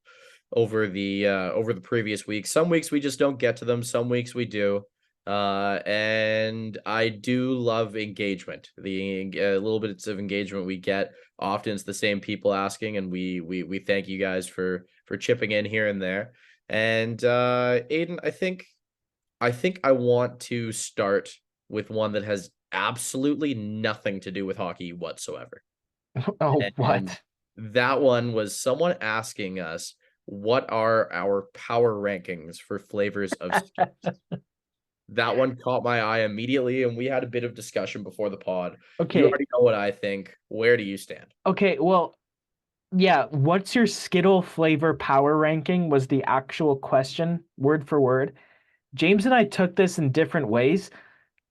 over the previous week. Some weeks we just don't get to them. Some weeks we do. And I do love engagement. The little bits of engagement we get. Often it's the same people asking, and we thank you guys for chipping in here and there. And Aiden, I think I want to start with one that has absolutely nothing to do with hockey whatsoever. Oh, And what? that one was someone asking us, what are our power rankings for flavors of Skittles? That one caught my eye immediately, and we had a bit of discussion before the pod. You Okay. already know what I think. Where do you stand? Okay. Well, yeah. What's your Skittle flavor power ranking was the actual question, word for word. James and I took this in different ways.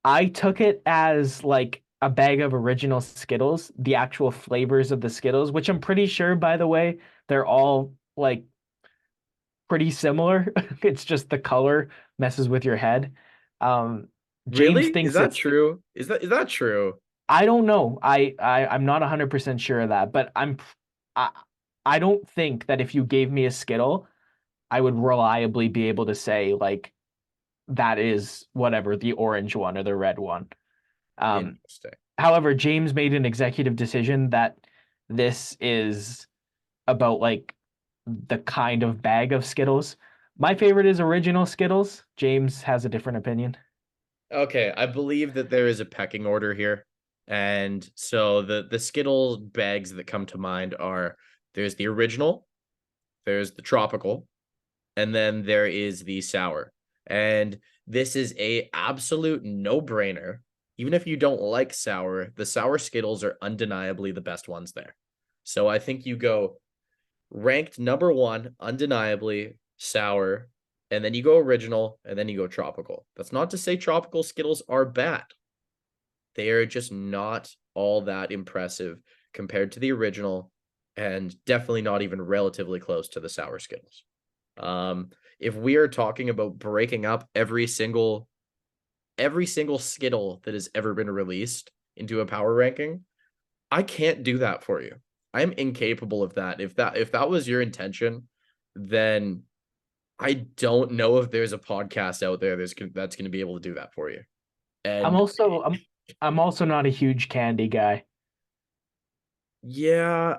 I took it as like a bag of original Skittles, the actual flavors of the Skittles, which I'm pretty sure, by the way, they're all like pretty similar. It's just the color messes with your head. James Really? Is thinks that it's true? Is that true? I don't know. I'm not 100% sure of that, but I I don't think that if you gave me a Skittle, I would reliably be able to say like that is whatever the orange one or the red one. Um, Interesting. However, James made an executive decision that this is about like the kind of bag of Skittles. My favorite is original Skittles. James has a different opinion. Okay, I believe that there is a pecking order here. And so the Skittle bags that come to mind are there's the original, there's the tropical, and then there is the sour. And this is a absolute no-brainer. Even if you don't like sour, the sour Skittles are undeniably the best ones there. So I think you go ranked number one, undeniably sour, and then you go original, and then you go tropical. That's not to say tropical Skittles are bad. They are just not all that impressive compared to the original, and definitely not even relatively close to the sour Skittles. If we are talking about breaking up every single Skittle that has ever been released into a power ranking, I can't do that for you. I'm incapable of that. If that was your intention, then I don't know if there's a podcast out there that's going to be able to do that for you. I'm And also I'm I'm also not a huge candy guy. yeah,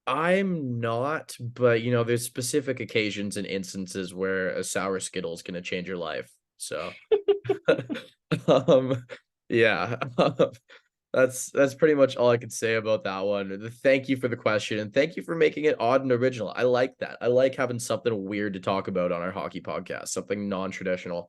I'm not, but there's specific occasions and instances where a sour Skittle is going to change your life. So, um, yeah, that's pretty much all I could say about that one. Thank you for the question, and thank you for making it odd and original. I like that. I like having something weird to talk about on our hockey podcast, something non-traditional.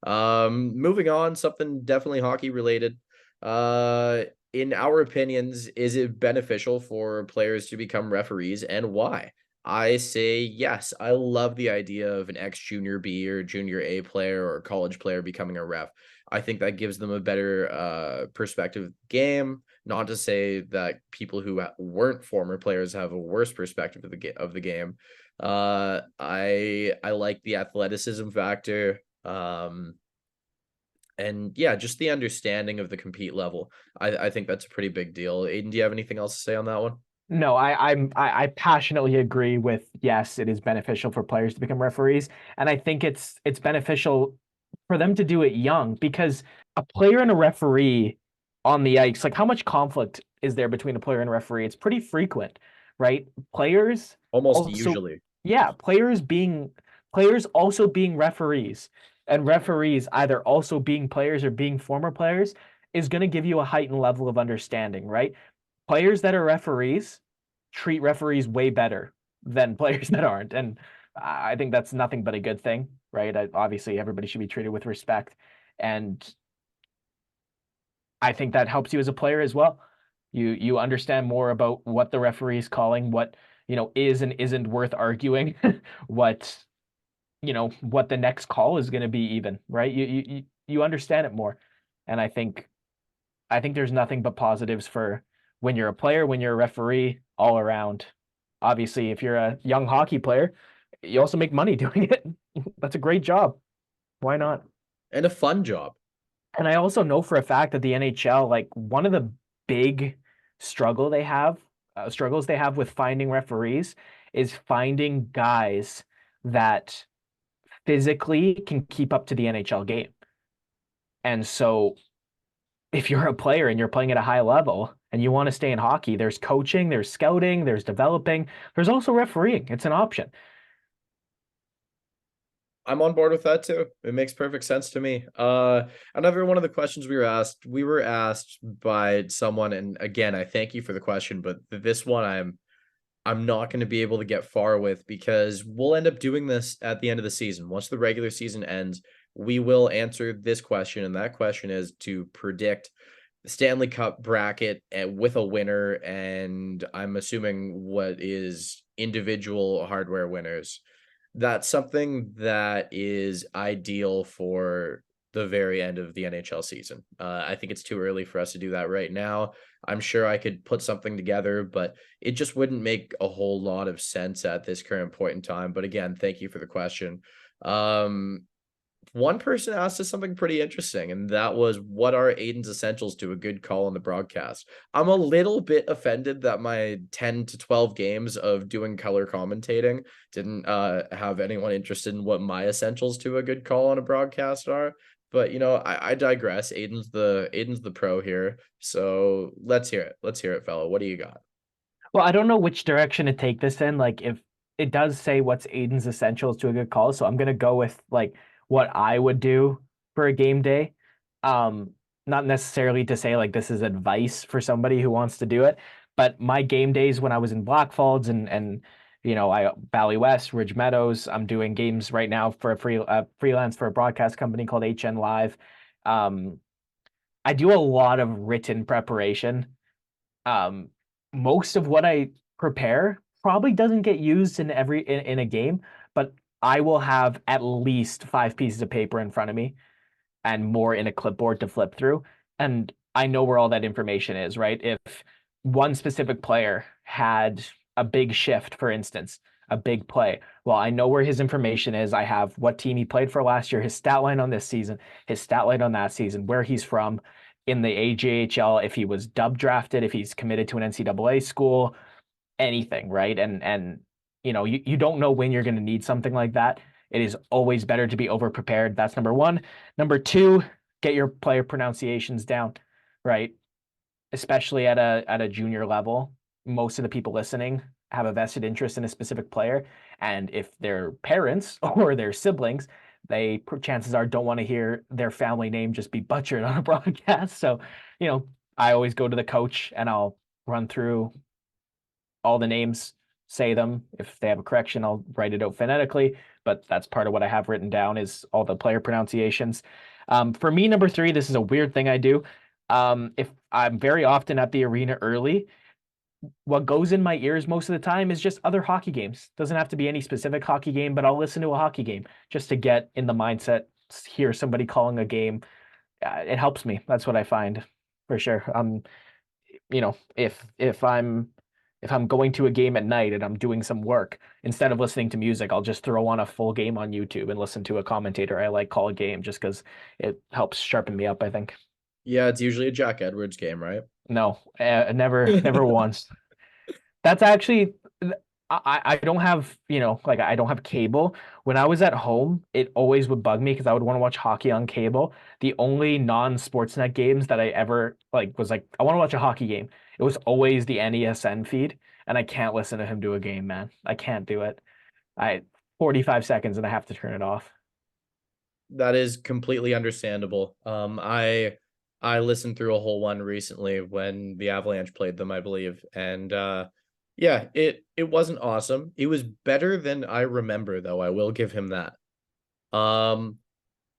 Moving on, something definitely hockey related. In our opinions, is it beneficial for players to become referees, and why? I say yes. I love the idea of an ex junior B or junior A player or college player becoming a ref. I think that gives them a better perspective of the game. Not to say that people who weren't former players have a worse perspective of the game. I like the athleticism factor. And yeah, just the understanding of the compete level. I think that's a pretty big deal. Aiden, do you have anything else to say on that one? No, I passionately agree with yes, it is beneficial for players to become referees, and I think it's beneficial for them to do it young because a player and a referee on the ice, like how much conflict is there between a player and a referee? It's pretty frequent, right? Players Almost also, usually. yeah, players also being referees and referees either also being players or being former players is going to give you a heightened level of understanding, right? Players that are referees treat referees way better than players that aren't. And I think that's nothing but a good thing, right? Obviously, everybody should be treated with respect. And I think that helps you as a player as well. You understand more about what the referee is calling, what, is and isn't worth arguing, what, what the next call is going to be even, right? You understand it more. And I think there's nothing but positives for when you're a player, when you're a referee, all around. Obviously, if you're a young hockey player, you also make money doing it. That's a great job. Why not? And a fun job. And I also know for a fact that the NHL, like one of the big struggles they have with finding referees is finding guys that physically can keep up to the NHL game. And so if you're a player and you're playing at a high level and you want to stay in hockey, there's coaching, there's scouting, there's developing, there's also refereeing. It's an option. I'm on board with that too. It makes perfect sense to me. Another one of the questions we were asked by someone, and again, I thank you for the question, but this one I'm not going to be able to get far with because we'll end up doing this at the end of the season. Once the regular season ends, we will answer this question, and that question is to predict the Stanley Cup bracket with a winner, and I'm assuming what is individual hardware winners. That's something that is ideal for the very end of the NHL season. I think it's too early for us to do that right now. I'm sure I could put something together, but it just wouldn't make a whole lot of sense at this current point in time. But again, thank you for the question. Um, One person asked us something pretty interesting, and that was, what are Aiden's essentials to a good call on the broadcast? I'm a little bit offended that my 10 to 12 games of doing color commentating didn't have anyone interested in what my essentials to a good call on a broadcast are. But I digress. Aiden's the pro here. So let's hear it. Let's hear it, fella. What do you got? Well, I don't know which direction to take this in. Like, if it does say what's Aiden's essentials to a good call, so I'm gonna go with like what I would do for a game day. Um, Not necessarily to say like this is advice for somebody who wants to do it, but my game days when I was in Blackfalds and I Valley West, Ridge Meadows, I'm doing games right now for a freelance for a broadcast company called HN Live. Um, I do a lot of written preparation. um Most of what I prepare probably doesn't get used in a game, but I will have at least 5 pieces of paper in front of me and more in a clipboard to flip through, and I know where all that information is, right? If one specific player had a big shift, for instance, a big play, well, I know where his information is. I have what team he played for last year, his stat line on this season, his stat line on that season, where he's from in the AJHL, if he was dub drafted, if he's committed to an NCAA school, anything, right? And you don't know when you're going to need something like that. It is always better to be over prepared. That's number one. Number two, get your player pronunciations down, right? Especially at a junior level. Most of the people listening have a vested interest in a specific player, and if their parents or their siblings, they chances are don't want to hear their family name just be butchered on a broadcast. So, you know, I always go to the coach and I'll run through all the names, say them. If they have a correction, I'll write it out phonetically. But that's part of what I have written down is all the player pronunciations. For me, number three, this is a weird thing I do. If I'm very often at the arena early, what goes in my ears most of the time is just other hockey games. Doesn't have to be any specific hockey game, but I'll listen to a hockey game just to get in the mindset, hear somebody calling a game. It helps me. That's what I find for sure. If I'm going to a game at night and I'm doing some work, instead of listening to music, I'll just throw on a full game on YouTube and listen to a commentator I like call a game just because it helps sharpen me up, I think. Yeah, it's usually a Jack Edwards game, right? No, never once. That's actually I don't have, like I don't have cable. When I was at home, it always would bug me because I would want to watch hockey on cable. The only non-Sportsnet games that I ever like was like I want to watch a hockey game. It was always the NESN feed, and I can't listen to him do a game, man. I can't do it. I 45 seconds and I have to turn it off. That is completely understandable. I listened through a whole one recently when the Avalanche played them, I believe, and yeah, it wasn't awesome. It was better than I remember, though. I will give him that. Um,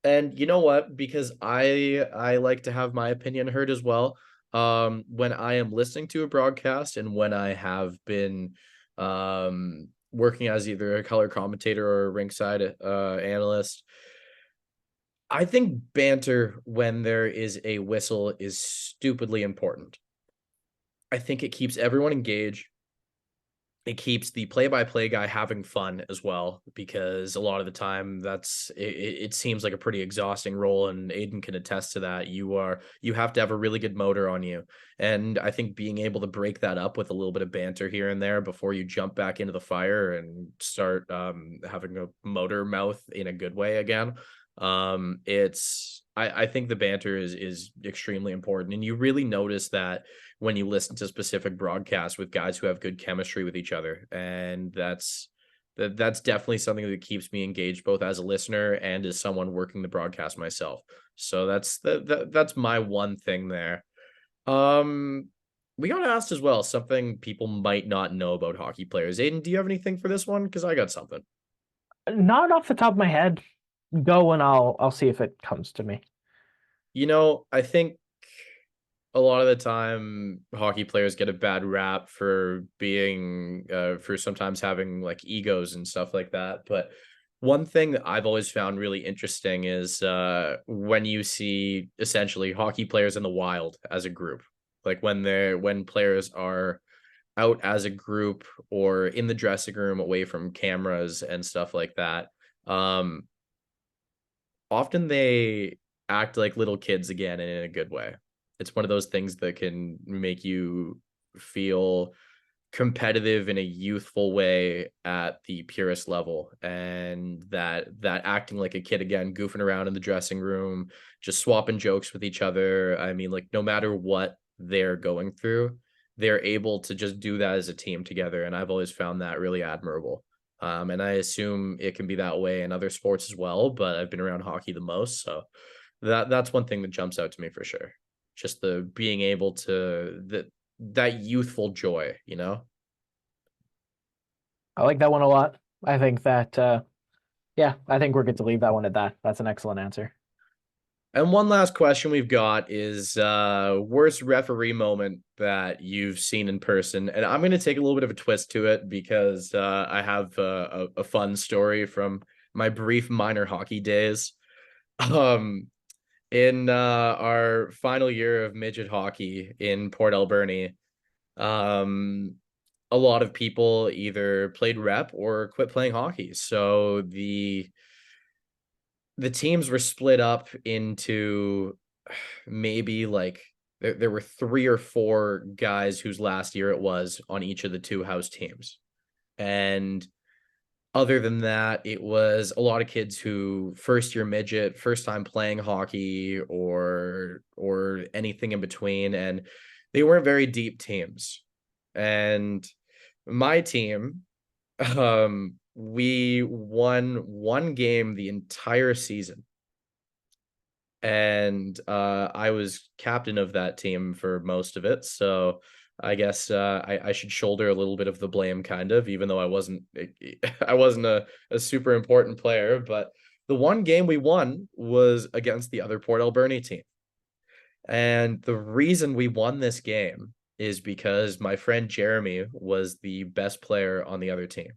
and you know what? Because I like to have my opinion heard as well. When I am listening to a broadcast and when I have been working as either a color commentator or a ringside analyst, I think banter when there is a whistle is stupidly important. I think it keeps everyone engaged. It keeps the play-by-play guy having fun as well, because a lot of the time it seems like a pretty exhausting role, and Aiden can attest to that. You have to have a really good motor on you. And I think being able to break that up with a little bit of banter here and there before you jump back into the fire and start having a motor mouth in a good way again. I think the banter is extremely important. And you really notice that when you listen to specific broadcasts with guys who have good chemistry with each other. And that's definitely something that keeps me engaged both as a listener and as someone working the broadcast myself. So that's my one thing there. Um, we got asked as well something people might not know about hockey players. Aiden, do you have anything for this one? Because I got something. Not off the top of my head. Go and I'll see if it comes to me. I think a lot of the time hockey players get a bad rap for being for sometimes having like egos and stuff like that, but one thing that I've always found really interesting is when you see essentially hockey players in the wild as a group, like when players are out as a group or in the dressing room away from cameras and stuff like that. um Often they act like little kids again and in a good way. It's one of those things that can make you feel competitive in a youthful way at the purest level, and that acting like a kid again, goofing around in the dressing room, just swapping jokes with each other. I mean, like no matter what they're going through, they're able to just do that as a team together, and I've always found that really admirable. And I assume it can be that way in other sports as well, but I've been around hockey the most, so that's one thing that jumps out to me for sure. Just the being able to that youthful joy, you know? I like that one a lot. I think that yeah, I think we're good to leave that one at that. That's an excellent answer. And one last question we've got is worst referee moment that you've seen in person. And I'm going to take a little bit of a twist to it because I have a fun story from my brief minor hockey days. Um, in our final year of midget hockey in Port Alberni, um, a lot of people either played rep or quit playing hockey. So the teams were split up into maybe like there were three or four guys whose last year it was on each of the two house teams. And other than that, it was a lot of kids who first year midget, first time playing hockey or anything in between, and they weren't very deep teams. And my team, we won one game the entire season, and I was captain of that team for most of it. So I guess I should shoulder a little bit of the blame, kind of, even though I wasn't I wasn't a super important player. But the one game we won was against the other Port Alberni team, and the reason we won this game is because my friend Jeremy was the best player on the other team.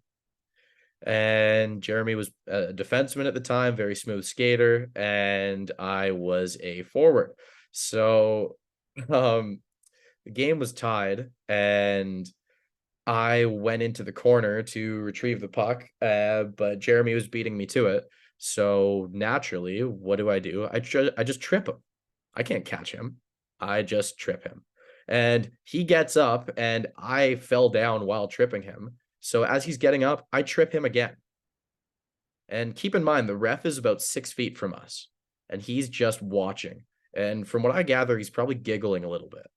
And Jeremy was a defenseman at the time, very smooth skater, and I was a forward. So um the game was tied, and I went into the corner to retrieve the puck, but Jeremy was beating me to it. So naturally, what do? I just trip him. I can't catch him. I just trip him. And he gets up, and I fell down while tripping him. So as he's getting up, I trip him again. And keep in mind, the ref is about 6 feet from us, and he's just watching. And from what I gather, he's probably giggling a little bit.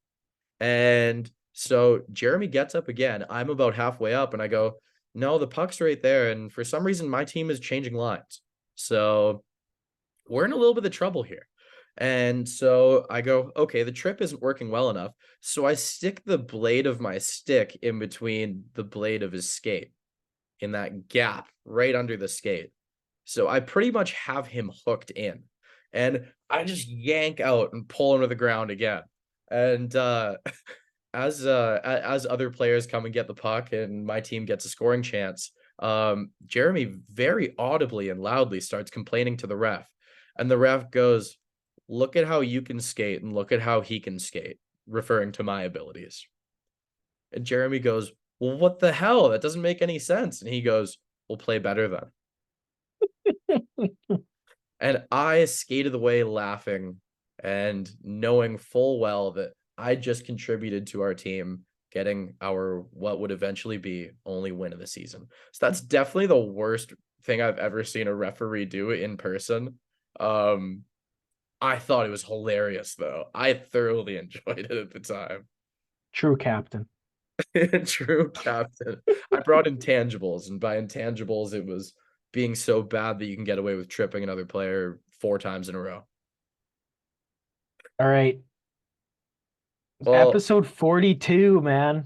And so Jeremy gets up again. I'm about halfway up, and I go, no, the puck's right there. And for some reason, my team is changing lines. So we're in a little bit of trouble here. And so I go, okay, the trip isn't working well enough. So I stick the blade of my stick in between the blade of his skate, in that gap right under the skate. So I pretty much have him hooked in, and I just yank out and pull him to the ground again. And as other players come and get the puck and my team gets a scoring chance, Jeremy very audibly and loudly starts complaining to the ref. And the ref goes, "Look at how you can skate and look at how he can skate," referring to my abilities. And Jeremy goes, "Well, what the hell? That doesn't make any sense." And he goes, "We'll play better then." And I skated away laughing and knowing full well that I just contributed to our team getting our what would eventually be only win of the season. So that's definitely the worst thing I've ever seen a referee do in person. Um, I thought it was hilarious though. I thoroughly enjoyed it at the time. True captain. True, Captain. I brought intangibles, and by intangibles, it was being so bad that you can get away with tripping another player 4 times in a row. All right. Well, Episode 42, man.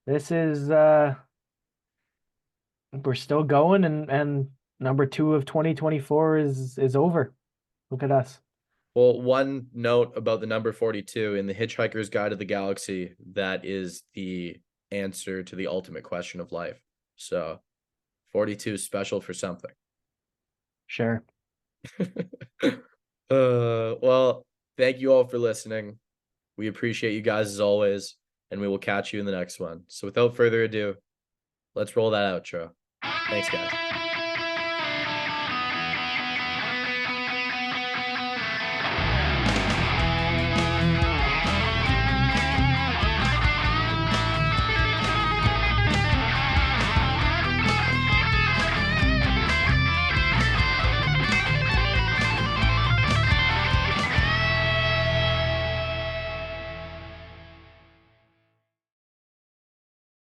This is we're still going, and number 2 of 2024 is over. Look at us. one note about the number 42 in the Hitchhiker's Guide to the Galaxy, that is the answer to the ultimate question of life. So 42 is special for something. Sure. Well, thank you all for listening. We appreciate you guys as always, and we will catch you in the next one. So without further ado, let's roll that outro. Thanks, guys.